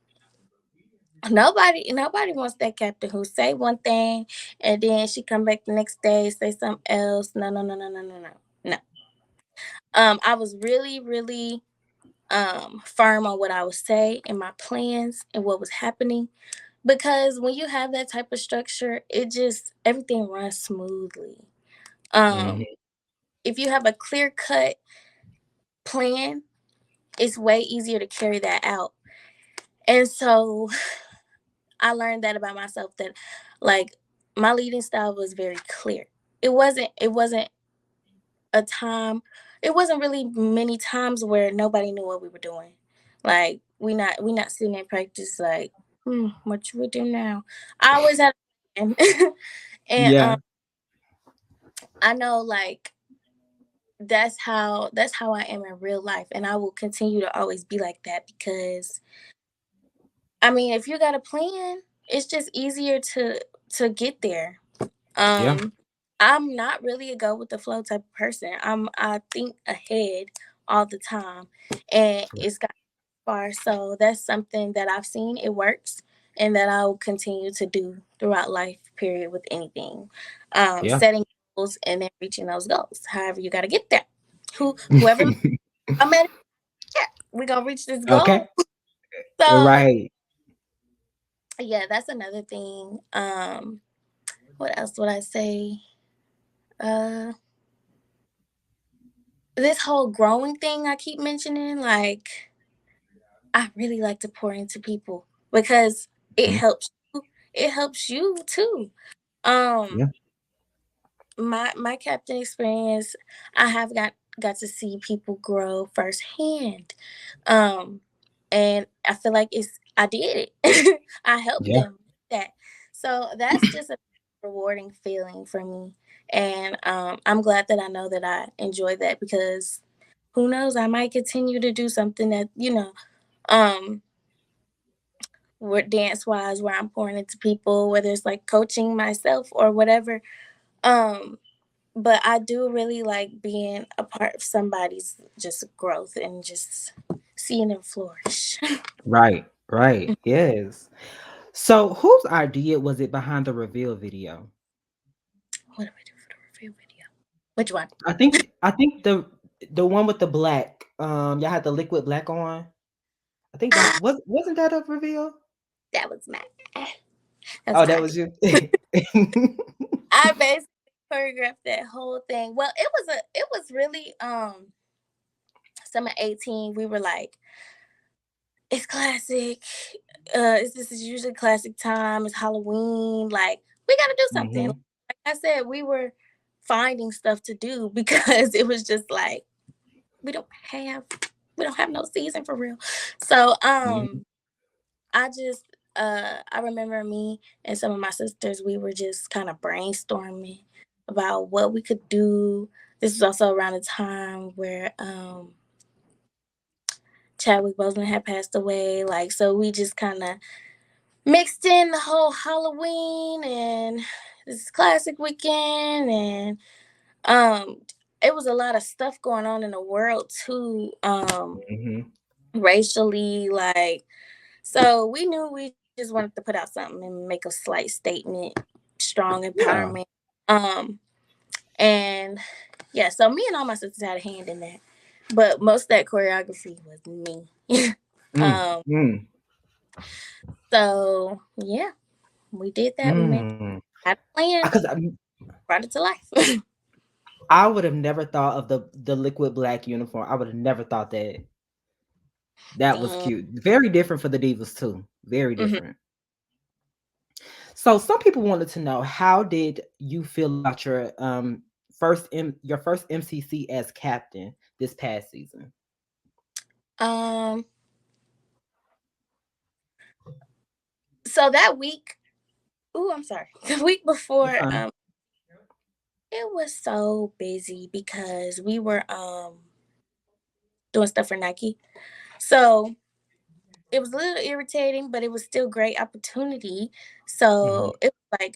nobody wants that captain who say one thing and then she come back the next day say something else. No, no, no, no, no, no, no, no. I was really, really firm on what I would say and my plans and what was happening. Because when you have that type of structure, it just everything runs smoothly. Um, Hmm. if you have a clear cut plan, it's way easier to carry that out. And so I learned that about myself that like my leading style was very clear. It wasn't a time it wasn't really many times where nobody knew what we were doing. Like we not sitting in practice like, what should we do now? I always had a plan. And Yeah. I know like that's how I am in real life, and I will continue to always be like that because I mean, if you got a plan, it's just easier to get there. Yeah. Um I'm not really a go with the flow type of person. I think ahead all the time, and it's got far. So that's something that I've seen it works, and that I will continue to do throughout life. Period. With anything, Yeah. setting goals and then reaching those goals. However, you got to get there. Whoever I'm at, yeah, we gonna reach this Okay. goal. So Right. yeah, that's another thing. What else would I say? Uh, this whole growing thing I keep mentioning, like I really like to pour into people because it Mhm. helps you. It helps you too. Um, Yeah. my captain experience, I have got to see people grow firsthand. Um, and I feel like I did it. I helped Yeah. them do that. So that's just a rewarding feeling for me. And I'm glad that I know that I enjoy that because who knows, I might continue to do something that, um, where dance wise, where I'm pouring into people, whether it's like coaching myself or whatever. Um, but I do really like being a part of somebody's just growth and just seeing them flourish. Right. Right. Yes. So, whose idea was it behind the reveal video? What do we do for the review video? Which one? I think the one with the black. Y'all had the liquid black on. I think Ah, wasn't that a reveal? that was my that's Oh, my that idea. was you. I basically choreographed that whole thing. Well, it was really summer 18. We were like, it's classic. This is usually classic time. It's Halloween. Like, we gotta do something. Hmm. Like I said, we were finding stuff to do because it was just like we don't have we don't have no season for real. So Hmm. I just I remember me and some of my sisters, we were just kind of brainstorming about what we could do this was also around the time where Chadwick Boseman had passed away. Like, so we just kind of mixed in the whole Halloween and this classic weekend, and it was a lot of stuff going on in the world too, Mm-hmm. racially, like, so we knew we just wanted to put out something and make a slight statement, strong Yeah. empowerment. And yeah, so me and all my sisters had a hand in that, but most of that choreography was me. Mm. um Mm. so yeah, we did that. We made Mm. had a plan, Because brought it to life. I would have never thought of the liquid black uniform. I would have never thought that. That was Mm, cute. Very different for the Divas too. Very mhm. different. So some people wanted to know, how did you feel about your your first MCC as captain this past season? um so that week, I'm sorry, the week You're before, fine. it was so busy because we were doing stuff for Nike. So it was a little irritating, but it was still great opportunity. Mhm. So it was like,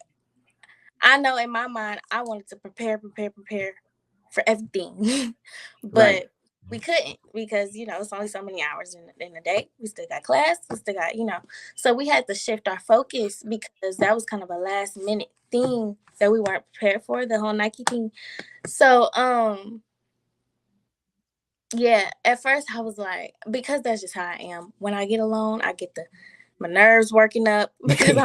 I know in my mind I wanted to prepare for everything. Right. But we couldn't because it's only so many hours in the day. We still got class, we still got, so we had to shift our focus because that was kind of a last minute thing that we weren't prepared for, the whole Nike thing. So yeah, at first I was like, because that's just how I am. When I get alone, I get my nerves working up because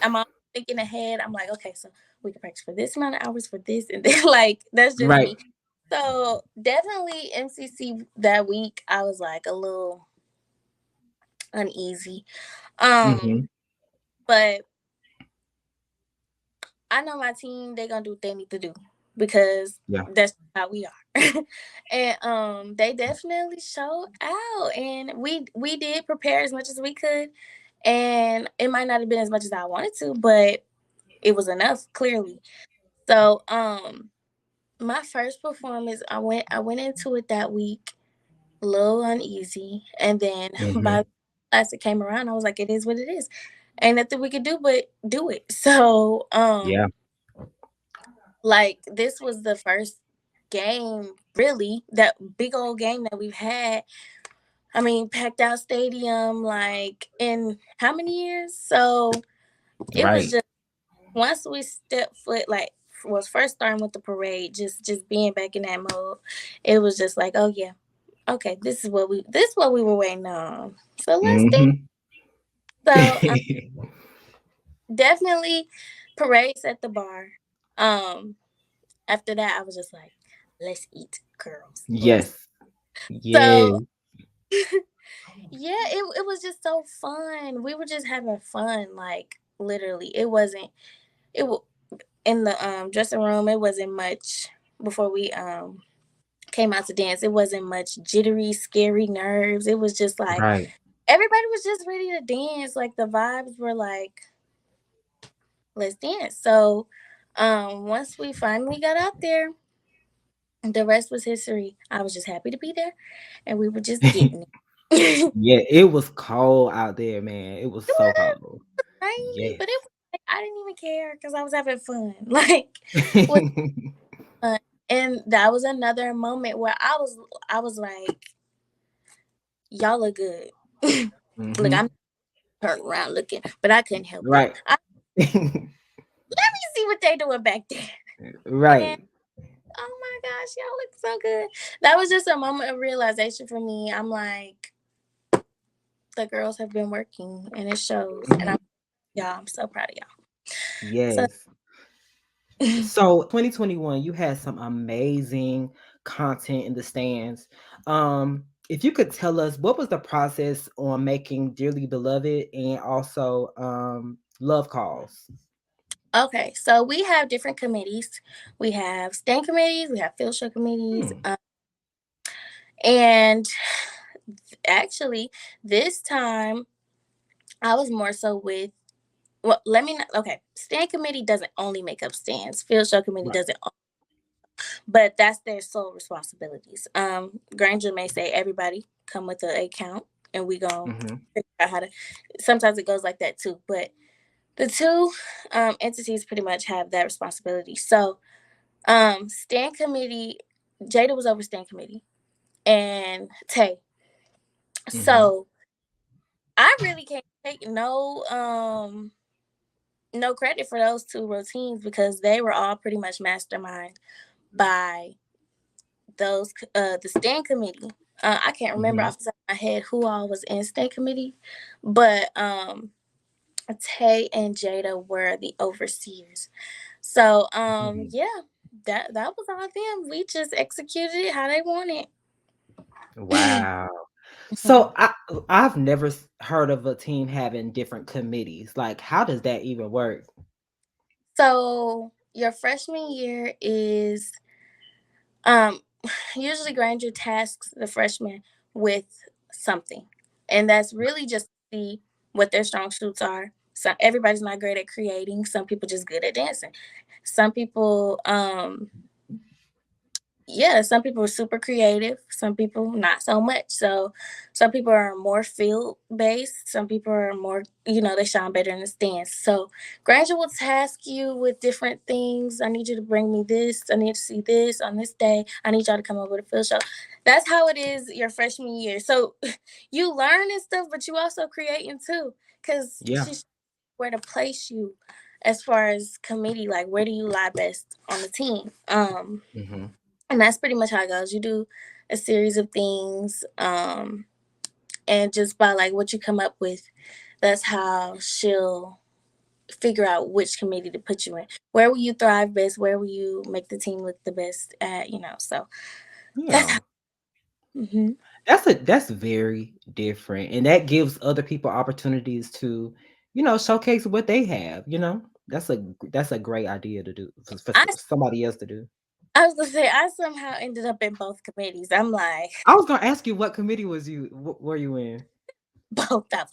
I'm always thinking ahead. I'm like, okay, so we can practice for this amount of hours for this, and then like that's just Right. me. So definitely MCC that week, I was like a little uneasy. Mhm. But I know my team, they're gonna do what they need to do because Yeah. that's how we are. And they definitely showed out, and we did prepare as much as we could, and it might not have been as much as I wanted to, but it was enough, clearly. So my first performance, I went into it that week a little uneasy, and then by Mhm. the class it came around, I was like, it is what it is. Ain't nothing we could do but do it. So Yeah. like, this was the first game, really, that big old game that we've had. I mean, packed out stadium, like, in how many years? So it was Right. just, once we stepped foot, like, was first starting with the parade, just being back in that mode, it was just like, oh yeah, okay, this is what we were waiting on. So let's do. Mhm. So definitely parade set the bar. Um, After that, I was just like, let's eat, girls. Let's. Yes. So Yes. yeah, it was just so fun. We were just having fun, like, literally. It wasn't. It was in the dressing room. It wasn't much before we came out to dance. It wasn't much jittery, scary nerves. It was just like Right. everybody was just ready to dance. Like, the vibes were like, let's dance. So once we finally got out there, the rest was history. I was just happy to be there, and we were just getting it. It Yeah, it was cold out there, man. It was so was cold. rainy, Yes. but it was like, I didn't even care because I was having fun. Like, it was fun. And that was another moment where I was like, y'all look good. Look, Mhm. I'm turning around looking, but I couldn't help it. Right. Let me see what they doing back there. And Right. oh my gosh, y'all look so good. That was just a moment of realization for me. I'm like, the girls have been working and it shows. And Mhm. I'm so proud of y'all. So Yes. So 2021, you had some amazing content in the stands. If you could tell us, what was the process on making Dearly Beloved and also Love Calls? okay, so we have different committees. We have stand committees, we have field show committees, Hmm. and actually this time I was more so with, well, let me not, okay, stand committee doesn't only make up stands. Field show committee Right. doesn't. but that's their sole responsibilities. Granger may say everybody come with an account, and we gonna Mm-hmm. figure out how to. Sometimes it goes like that too, but the two entities pretty much have that responsibility. So, stand committee, Jada was over stand committee, and Tay. Mm-hmm. So I really can't take no credit for those two routines because they were all pretty much mastermind by those the stand committee. I can't remember Mm-hmm. off the top of my head who all was in stand committee, but Tay and Jada were the overseers. So Mm-hmm. yeah, that was all them. We just executed it how they wanted. Wow. Mhm. So I've never heard of a team having different committees. Like, how does that even work? So your freshman year is um usually Granger tasks the freshmen with something, and that's really just to see what their strong suits are. So everybody's not great at creating. Some people just good at dancing. Some people yeah, some people are super creative, some people not so much. So some people are more field based, some people are more, they shine better in the stands. So Granger will task you with different things. I need you to bring me this, I need to see this on this day, I need y'all to come up with a field show. That's how it is your freshman year. So you learn and stuff, but you also creating too, because Yeah. she's where to place you as far as committee, like where do you lie best on the team. Mm-hmm. And that's pretty much how it goes. You do a series of things, and just by like what you come up with, that's how she'll figure out which committee to put you in. Where will you thrive best? Where will you make the team look the best at? So that's how. Yeah. Hmm. That's very different, and that gives other people opportunities to, showcase what they have. That's a great idea to do for I somebody else to do. I was gonna say I somehow ended up in both committees. I'm like I was gonna ask you what committee were you in? both of them.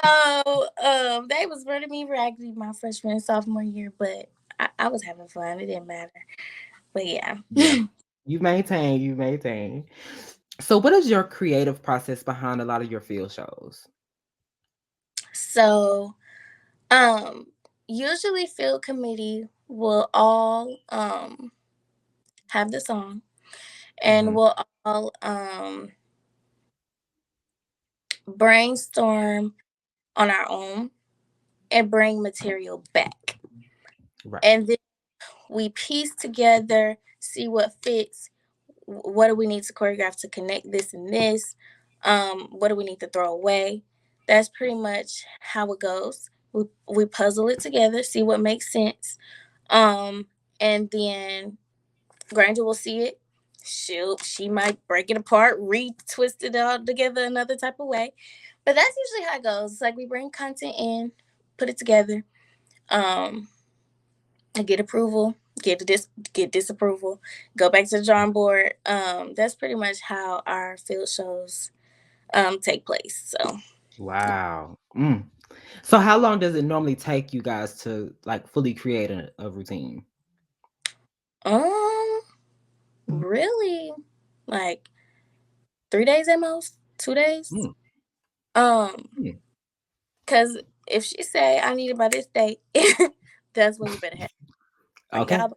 So they was running me raggedy my freshman and sophomore year, but I was having fun. It didn't matter. But yeah. Yeah. You maintain. So what is your creative process behind a lot of your field shows? So Um, usually field committee will all have the song, and Hmm. we'll all brainstorm on our own and bring material back. Right. And then we piece together, see what fits. What do we need to choreograph to connect this and this? What do we need to throw away? That's pretty much how it goes. We puzzle it together, see what makes sense. Um, and then Granger will see it. She might break it apart, retwist it all together another type of way. But that's usually how it goes. It's like we bring content in, put it together, um, get approval, get disapproval, go back to the drawing board. That's pretty much how our field shows take place. So Wow. So how long does it normally take you guys to like fully create a routine? um really like 3 days at most, 2 days. Mm, Um mm. Cause if she say I need it by this date, that's when you better have like Okay. y'all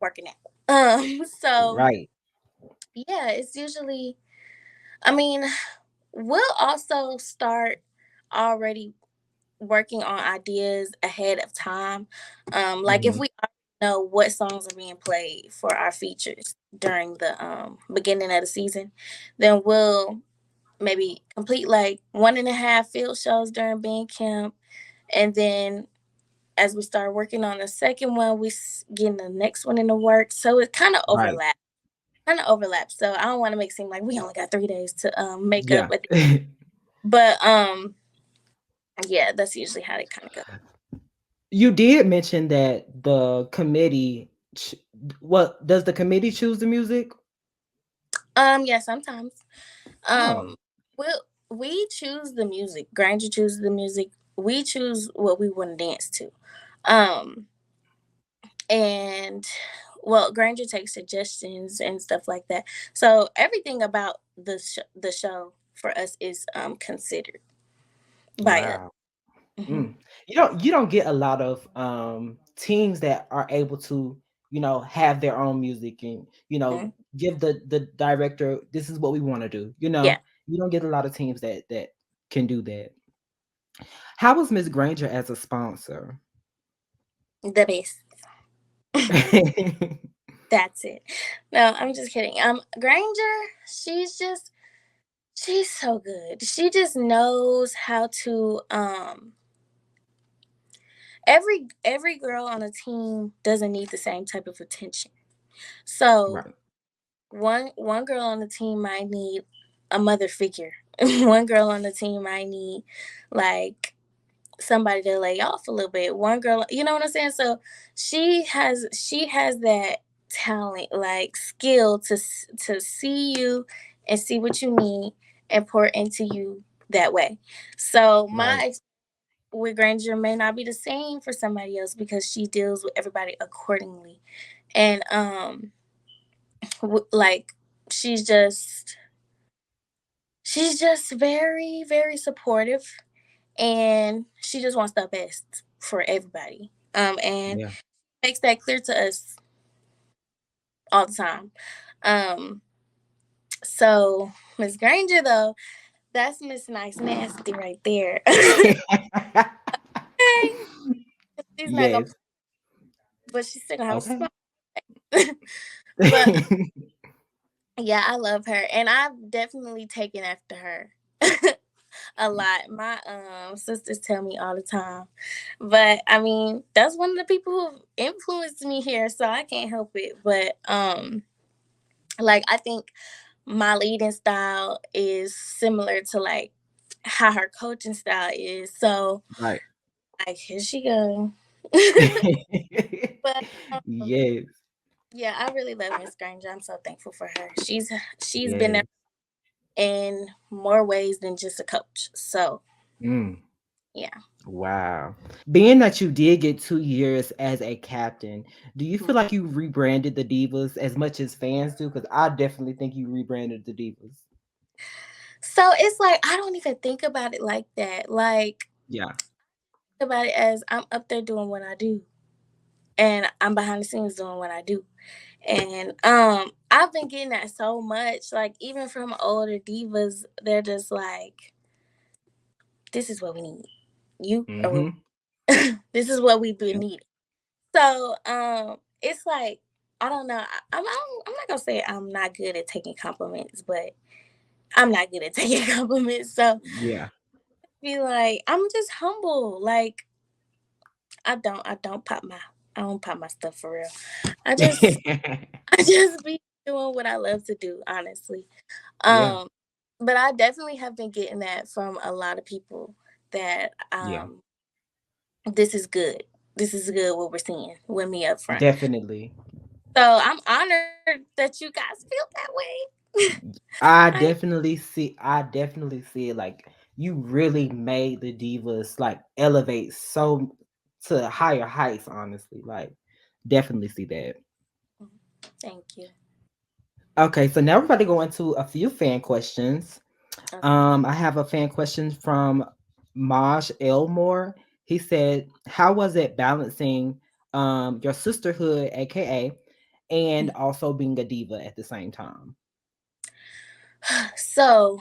working out. So Right. yeah, it's usually. I mean, we'll also start already working on ideas ahead of time. Like if Hmm. we already know what songs are being played for our features during the beginning of the season, then we'll maybe complete like 1.5 field shows during band camp, and then as we start working on the second one, we getting the next one in the work. So it kind of Right. overlaps. Kind of overlaps. So I don't want to make it seem like we only got 3 days to make up Yeah. with it. But yeah, that's usually how it kind of goes. You did mention that the committee. What does the committee choose the music? Yeah, sometimes. Oh. Um we'll we choose the music. Granger chooses the music. We choose what we want to dance to. Um And well, Granger takes suggestions and stuff like that. So everything about the show for us is considered by us. Wow. Hmm. Mm. You don't get a lot of teams that are able to, have their own music and, give the director, this is what we want to do. Yeah, You don't get a lot of teams that can do that. How was Miss Granger as a sponsor? the best. That's it. No, I'm just kidding. Granger, she's so good. She just knows how to every girl on a team doesn't need the same type of attention. So Right. one girl on the team might need a mother figure. One girl on the team might need like somebody to lay off a little bit. One girl, you know what I'm saying? So she has that talent, like skill to see you and see what you need and pour into you that way. So Right. with Granger may not be the same for somebody else because she deals with everybody accordingly. And like she's just she's just very very supportive, and she just wants the best for everybody. And Yeah. makes that clear to us all the time. Um, so Miss Granger though, that's Miss Nice Nasty right there. She's not gonna, Yes. but she's still gonna have a Okay. smile. But yeah, I love her, and I've definitely taken after her. A lot. My sisters tell me all the time. But I mean, that's one of the people who influenced me here, so I can't help it. But like I think my leading style is similar to like how her coaching style is. So Right. like here she go. But Yes. yeah, I really love Miss Granger. I'm so thankful for her. She's been there Yes. in more ways than just a coach. So Mm. yeah. Wow. Being that you did get 2 years as a captain, do you feel like you rebranded the Divas as much as fans do? Because I definitely think you rebranded the Divas. So it's like I don't even think about it like that. Like Yeah. about it as I'm up there doing what I do, and I'm behind the scenes doing what I do. And I've been getting that so much, like even from older divas, they're just like, this is what we need. You are what Mm-hmm. this is what we've been Yep. needing. So it's like I don't know. I'm not gonna say I'm not good at taking compliments, but I'm not good at taking compliments. So Yeah. be like, I'm just humble. Like I don't pop my stuff for real. I just I just be doing what I love to do, honestly. Yeah. Um, but I definitely have been getting that from a lot of people that Yeah. this is good. This is good what we're seeing with me up front. Definitely. So I'm honored that you guys feel that way. I I definitely see it, like you really made the Divas like elevate so to higher heights, honestly. Like definitely see that. thank you. Okay, so now we're about to go into a few fan questions. Okay. I have a fan question from Maj Elmore. He said, "How was it balancing your sisterhood, aka, and also being a diva at the same time?" So,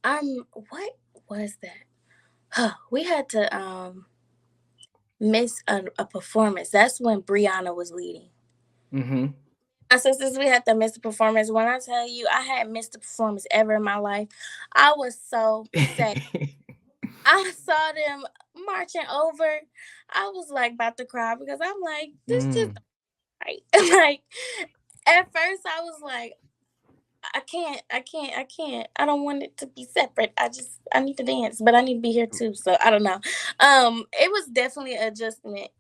what was that? We had to miss a performance. That's when Brianna was leading. Mm-hmm. My sisters, we had to miss a performance. When I tell you, I hadn't missed a performance ever in my life. I was so sad. I saw them marching over. I was like about to cry because I'm like, this just Mm. right. Like at first, I was like, I can't. I don't want it to be separate. I need to dance, but I need to be here too. So I don't know. It was definitely an adjustment.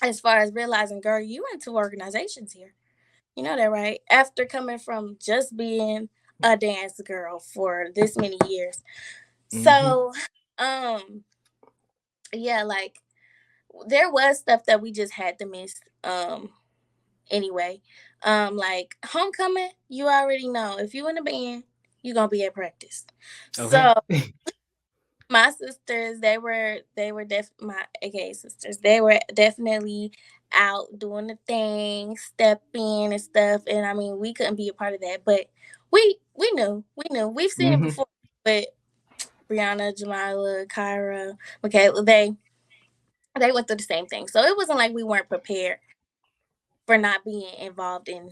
As far as realizing, girl, you went to organizations here. You know that, right? After coming from just being a dance girl for this many years. Mm-hmm. So, um, yeah, like there was stuff that we just had to miss. Anyway, like homecoming, you already know if you in the band, you gonna be at practice. Okay. So my sisters, my AKA sisters, they were definitely out doing the thing, stepping and stuff. And I mean, we couldn't be a part of that, but we knew we've seen it Hmm. before. But Brianna, Jamila, Kyra, Michaela, they went through the same thing, so it wasn't like we weren't prepared for not being involved in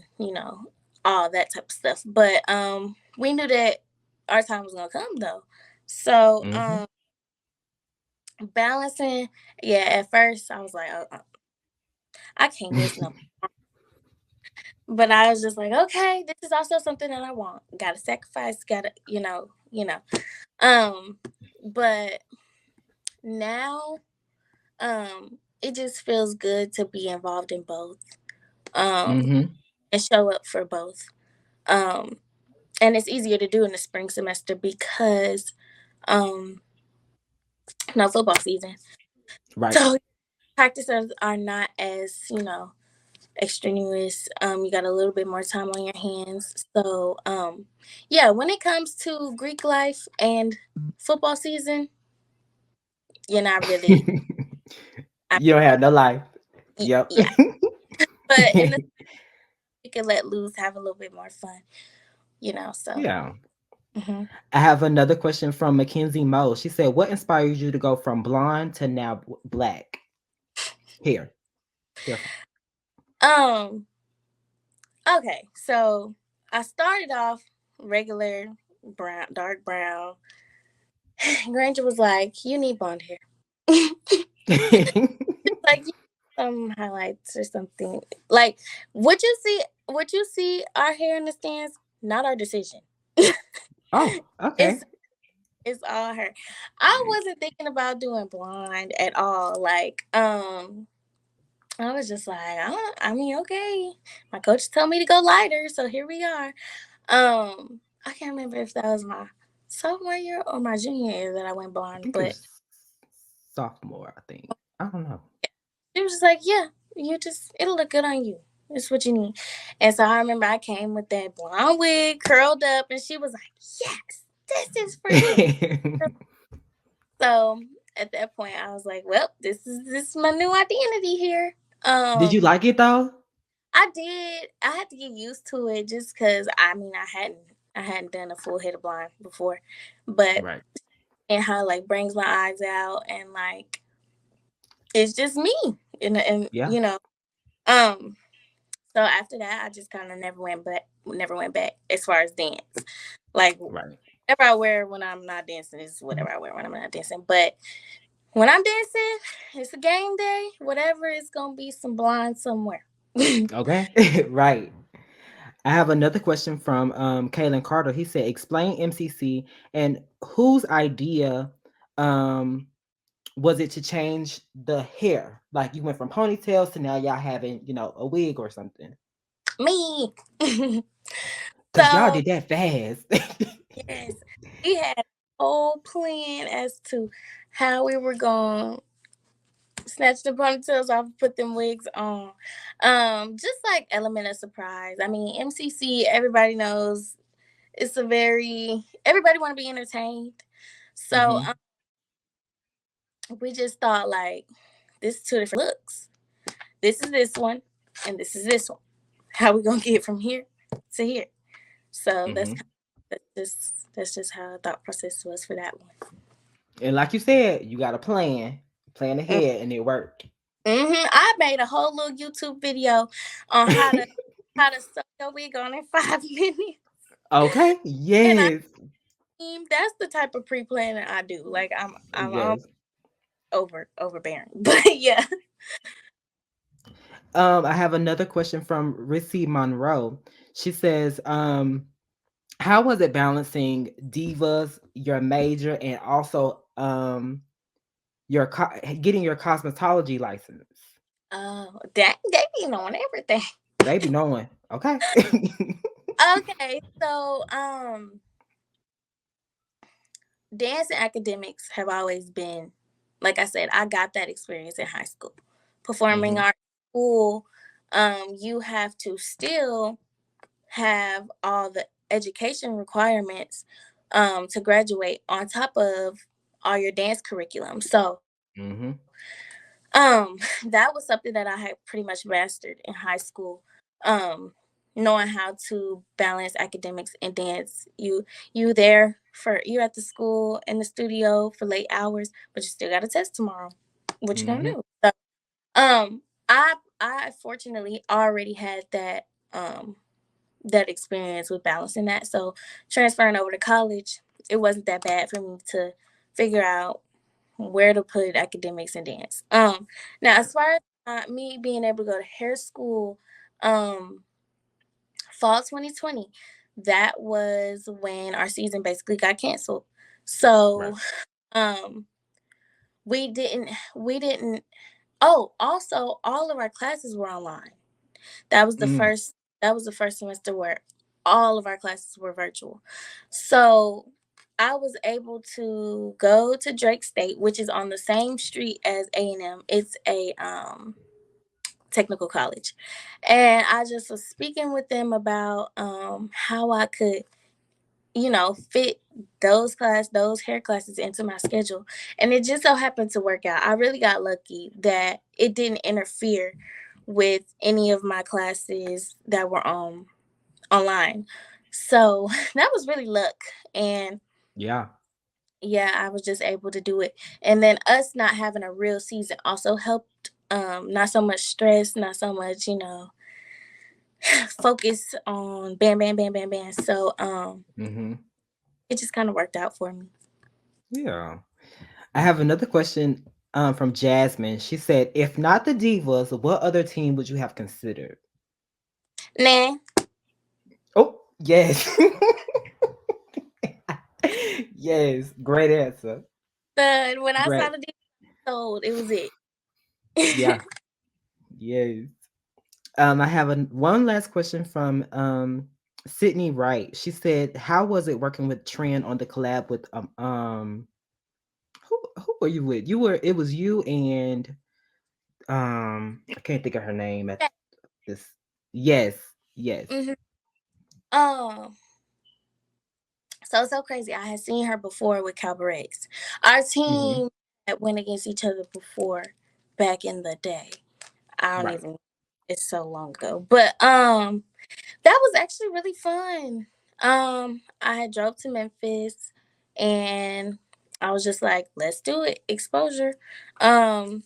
all that type of stuff. But we knew that our time was gonna come though. So Hmm. balancing, yeah, at first I was like, I can't miss no. But I was just like, okay, this is also something that I want. Gotta sacrifice, gotta, Um, but now, it just feels good to be involved in both. Um, Hmm. and show up for both. Um, and it's easier to do in the spring semester because um no football season. Right. So practices are not as, extraneous. You got a little bit more time on your hands. So yeah, when it comes to Greek life and football season, you're not really I, You don't have no life. Yep. yeah. But in the you can let loose, have a little bit more fun, so Yeah. hmm I have another question from Mackenzie Moe. She said, "What inspired you to go from blonde to now black hair?" Hair. um okay, so I started off regular brown, dark brown. Granger was like, "You need blonde hair." Like some highlights or something. Like would you see our hair in the stands? Not our decision. Oh, okay. it's it's all her. I wasn't thinking about doing blonde at all. Like I was just like, I mean, okay. My coach told me to go lighter, so here we are. I can't remember if that was my sophomore year or my junior year that I went I blonde, think it but was sophomore, I think. I don't know. it was just like, yeah, it'll look good on you. It's what you need. And so I remember I came with that blonde wig curled up, and she was like, yes, this is for you. So at that point, I was like, well, this is my new identity here. Did you Um, like it though? I did. I had to get used to it just because I mean I hadn't done a full head of blonde before, but Right. and how it, like brings my eyes out and like it's just me and Yeah. um so after that I just kind of never went back as far as dance. Like Right. whatever I wear when I'm not dancing is whatever I wear when I'm not dancing. But when I'm dancing, it's a game day. Whatever, it's gonna be some blonde somewhere. Okay. Right. I have another question from Kaylin Carter. He said, "Explain MCC and whose idea um was it to change the hair? Like you went from ponytails to now y'all having, a wig or something. Me. Cause y'all So did that fast." yes, we had a whole plan as to how we were going to snatch the ponytails off, and put them wigs on. Just like element of surprise. I mean, MCC, everybody knows it's a very everybody want to be entertained. So Hmm. we just thought like this is two different looks. This is this one, and this is this one. How we gonna get from here to here? So Hmm. that's just how the thought process was for that one. And like you said, you got a plan ahead, and it worked. I made a whole little YouTube video on how to sew your wig on in 5 minutes, Okay. and I Yes. that's the type of pre planning I do. Like I'm Yes. overbearing, but yeah. I have another question from Rissy Monroe. She says, how was it balancing divas, your major, and also getting your cosmetology license? Oh, they be knowing everything. They be knowing. Okay. Okay, so dance and academics have always been like I said, I got that experience in high school. Performing Mm-hmm. arts school, you have to still have all the education requirements to graduate on top of all your dance curriculum. So Mm-hmm. that was something that I had pretty much mastered in high school. Um, Knowing how to balance academics and dance. You there for you're at the school in the studio for late hours, but you still got a test tomorrow. What you gonna Mm-hmm. do? So, um, I fortunately already had that experience with balancing that. So transferring over to college, it wasn't that bad for me to figure out where to put academics and dance. Now as far as me being able to go to hair school, um, fall 2020, that was when our season basically got canceled. Right. So um, we didn't. Oh, also all of our classes were online. That was the Mm. first that was the first semester where all of our classes were virtual. So I was able to go to Drake State, which is on the same street as A&M. It's a technical college. And I just was speaking with them about how I could, fit those hair classes into my schedule. And it just so happened to work out. I really got lucky that it didn't interfere with any of my classes that were online. So that was really luck. And Yeah. yeah, I was just able to do it. And then us not having a real season also helped. Not so much stress, not so much, focus on bam, bam, bam, bam, bam. So Mm-hmm. it just kind of worked out for me. Yeah. I have another question from Jasmine. She said, if not the Divas, what other team would you have considered? Nah, Oh, yes. Yes. Great answer. when I saw Great. the deal sold, it was it. Yeah. Yes. I have one last question from Sydney Wright. She said, "How was it working with Trend on the collab with who were you with? You were it was you and I can't think of her name at this. Yes, yes. hmm Um, so it's so crazy. I had seen her before with Cabarets. Our Mm-hmm. team had went against each other before back in the day. I don't Right. even. It's so long ago, but that was actually really fun. I had drove to Memphis, and I was just like, "Let's do it, exposure." Um,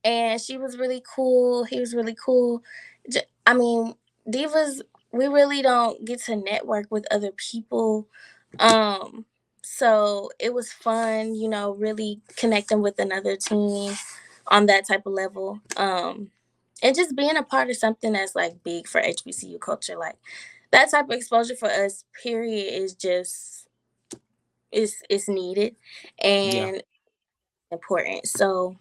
and she was really cool. He was really cool. I mean, divas, we really don't get to network with other people. Um, so it was fun, really connecting with another team on that type of level. And just being a part of something that's like big for HBCU culture, like that type of exposure for us, period, is just it's needed Yeah. and important. So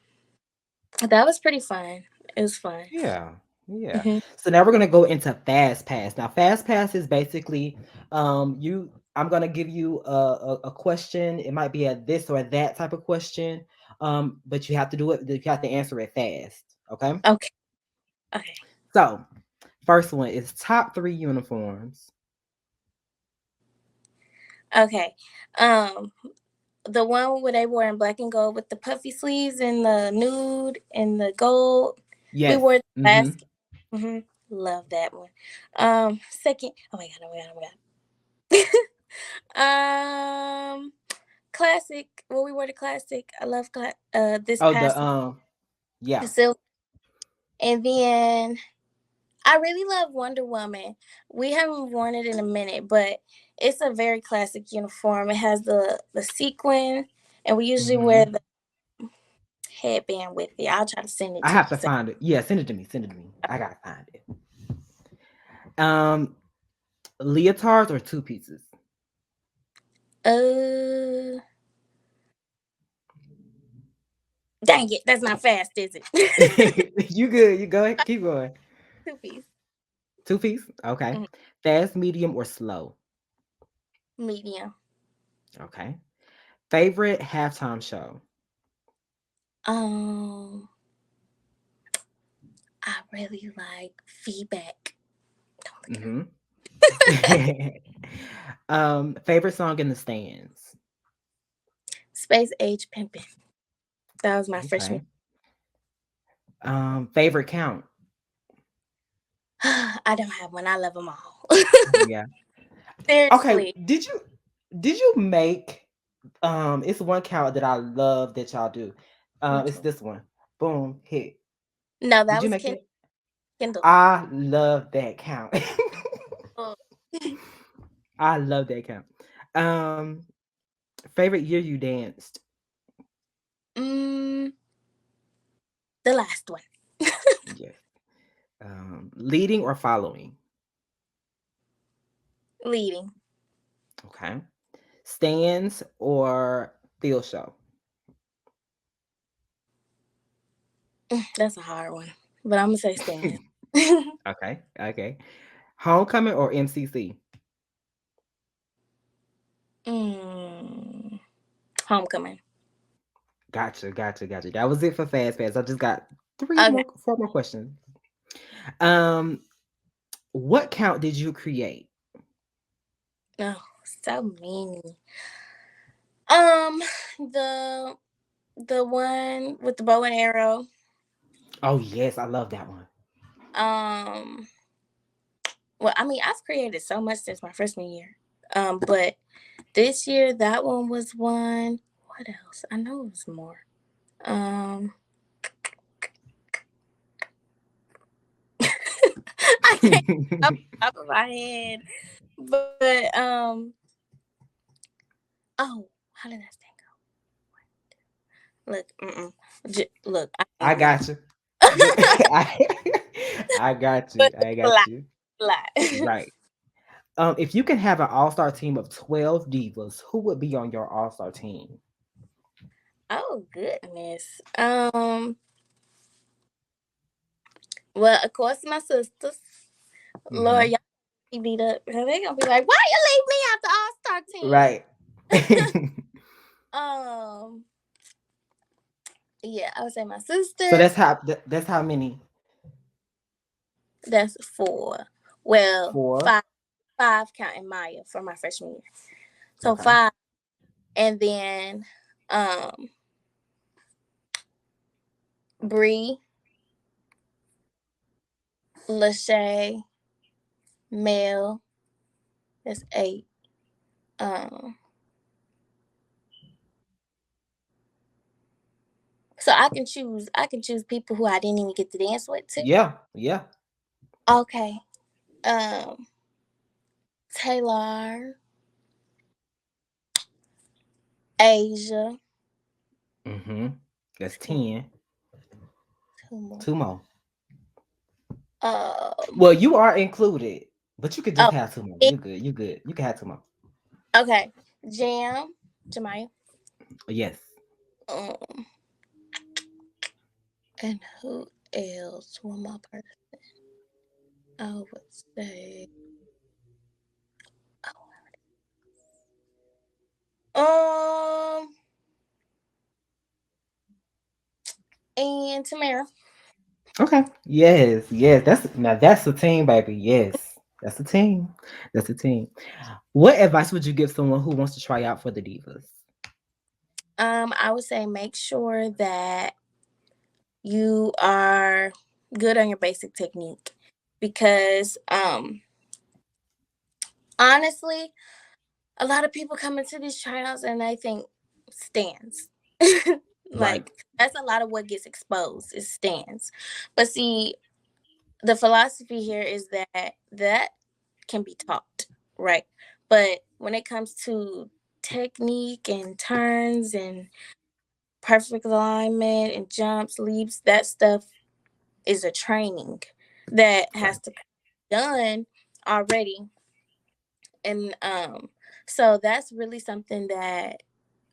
that was pretty fun. It was fun. Yeah. Yeah. hmm So now we're gonna go into Fast Pass. Now, Fast Pass is basically you I'm gonna give you a question. It might be a this or that type of question. But you have to do it, you have to answer it fast. Okay. Okay. Okay. So first one is top three uniforms. Okay. Um, the one where they were in black and gold with the puffy sleeves and the nude and the gold. We Yes. wore the Mm-hmm. basket. hmm Love that one. Second. Oh my god. Oh my god. Oh my god. Classic. Well, we wore the classic. I love this Oh, the past yeah. the silk. And then I really love Wonder Woman. We haven't worn it in a minute, but it's a very classic uniform. It has the sequin, and we usually wear Mm-hmm. the headband with it. I'll try to send it I to have you. to So, find it. Yeah, send it to me. Send it to me. I gotta find it. Um, leotards or two pieces? uh, dang it, that's not fast, is it? You good? You go ahead. Keep going. Two piece, Two piece. Okay. Mhm. Fast, medium, or slow? Medium. Okay. Favorite halftime show? Um, I really like feedback. Don't look at Favorite song in the stands. Space Age Pimpin'. That was my freshman. Okay. Favorite count. I don't have one. I love them all. Yeah. Okay. Seriously. Did you make it's one count that I love that y'all do. Which It's one? this one. Boom, hit. No, Did that you was make that? Kindle. I love that count. Oh. I love that count. Um, favorite year you danced? Mm, the last one. Yes. Leading or following? Leading. Okay. Stands or field show? That's a hard one. But I'm gonna say stand. Okay. Okay. Homecoming or MCC? mm, Homecoming. Gotcha. That was it for fast pass. I just got Okay. 4 more questions. Um, what count did you create? Oh, so many. Um, the the one with the bow and arrow. Oh yes, I love that one. Um, well, I mean, I've created so much since my freshman year. But this year that one was one. What else? I know it was more. Um, I can't up top of my head. But oh, how did that thing go? Look, look, I I ain't got. got you. Look, I got But you. I it's got you. a lot. Right. If you can have an all-star team of 12 divas, who would be on your all-star team? Oh goodness. Well, of course, my sisters. Lord, Hmm. y'all be beat up. They gonna be like, "Why you leave me out the All Star team?" Right. Um, yeah, I would say my So sisters. that's how many? That's four. Well, 4. five counting Maya for my freshman year. So Okay. five, and then um, Bree, Lachey, Mel. That's 8. Um, so I can choose. I can choose people who I didn't even get to dance with too. Yeah. Yeah. Okay. Um, Taylor, Asia. Mm-hmm. That's Two, 10. two more. 2 more. Um. Well, you are included, but you could just Oh. have 2 more. it- You're good. You good. You can have 2 more. Okay. Jemiah. Yes. Um. And who else? One more person. I would say. Um. And Tamara. Okay. Yes. Yes. That's the team, baby. Yes. That's the team. That's the team. What advice would you give someone who wants to try out for the Divas? I would say make sure that you are good on your basic technique because honestly, a lot of people come into these tryouts and they think stands. Right. Like that's a lot of what gets exposed is stands. But see, the philosophy here is that can be taught, right? But when it comes to technique and turns and perfect alignment and jumps, leaps, that stuff is a training that has Right. to be done already. And so that's really something that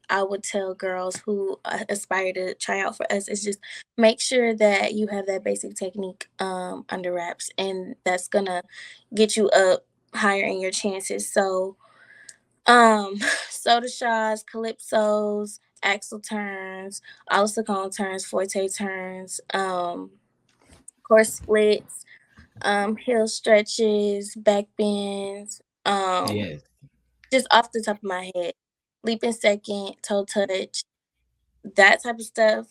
I would tell girls who aspire to try out for us is just make sure that you have that basic technique under wraps, and that's gonna get you up higher in your chances. So Soda shots, calypsos, axle turns, alacicone turns, forte turns, core splits, heel stretches, back bends, Yes. just off the top of my head, leaping second, toe touch, that type of stuff.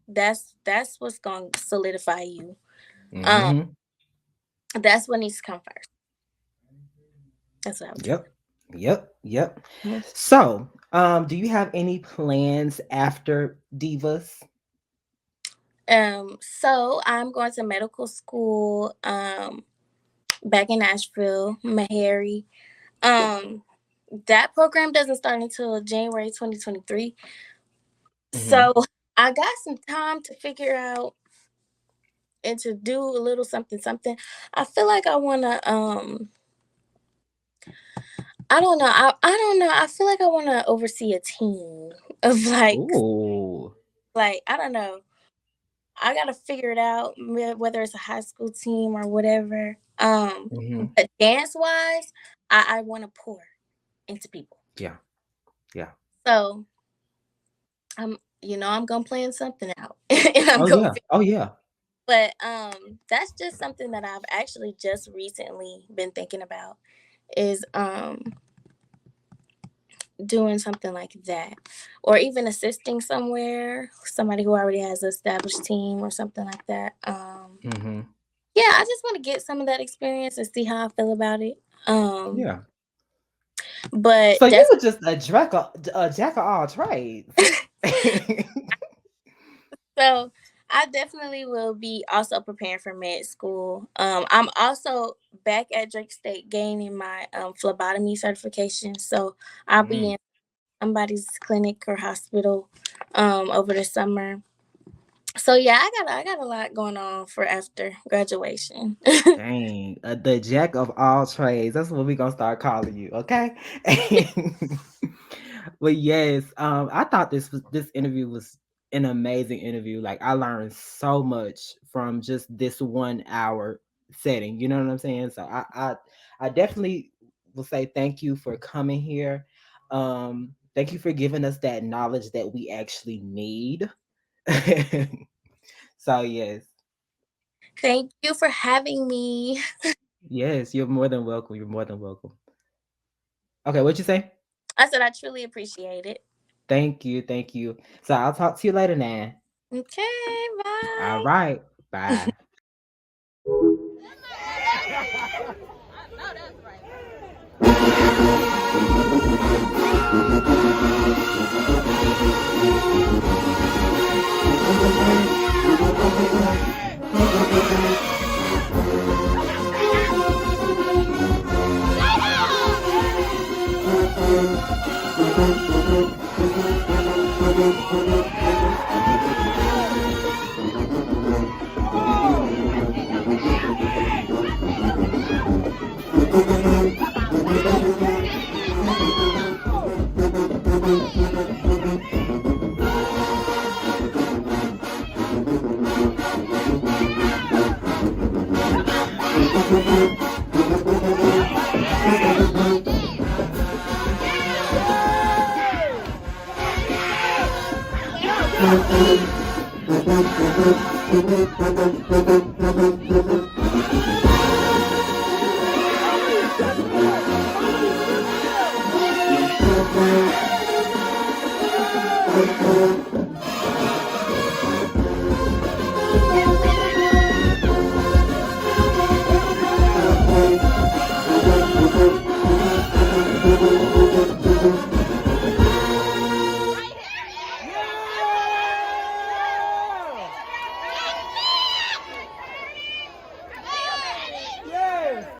That's what's gonna solidify you. Um, Mm-hmm. that's what needs to come first. That's what I would Yep. Yep. do. So, do you have any plans after Divas? So I'm going to medical school back in Nashville, Meharry. Um that program doesn't start until January 2023. Mm-hmm. So I got some time to figure out and to do a little something. I feel like I wanna I don't know. I don't know. I feel like I wanna oversee a team of Ooh. like I don't know. I gotta figure it out whether it's a high school team or whatever. Mm-hmm. But dance wise, I want to pour into people. Yeah. Yeah. So I'm gonna plan something out, and I'm Oh gonna. yeah. Oh yeah. But that's just something that I've actually just recently been thinking about is doing something like that, or even assisting somebody who already has an established team or something like that. Mm-hmm. Yeah, I just want to get some of that experience and see how I feel about it. Yeah. But So you that's were just a jack of all trades. so I definitely will be also preparing for med school. I'm also back at Drake State gaining my phlebotomy certification. So I'll be Mm. in somebody's clinic or hospital over the summer. So yeah, I got a lot going on for after graduation. Dang, the jack of all trades. That's what we gonna start calling you, okay? But yes, I thought this interview was an amazing interview. Like I learned so much from just this 1 hour setting. You know what I'm saying? So I definitely will say thank you for coming here. Thank you for giving us that knowledge that we actually need. So yes. Thank you for having me. Yes, you're more than welcome. You're more than welcome. Okay, what'd you say? I said I truly appreciate it. Thank you, thank you. So I'll talk to you later now. Okay, All bye. right, bye.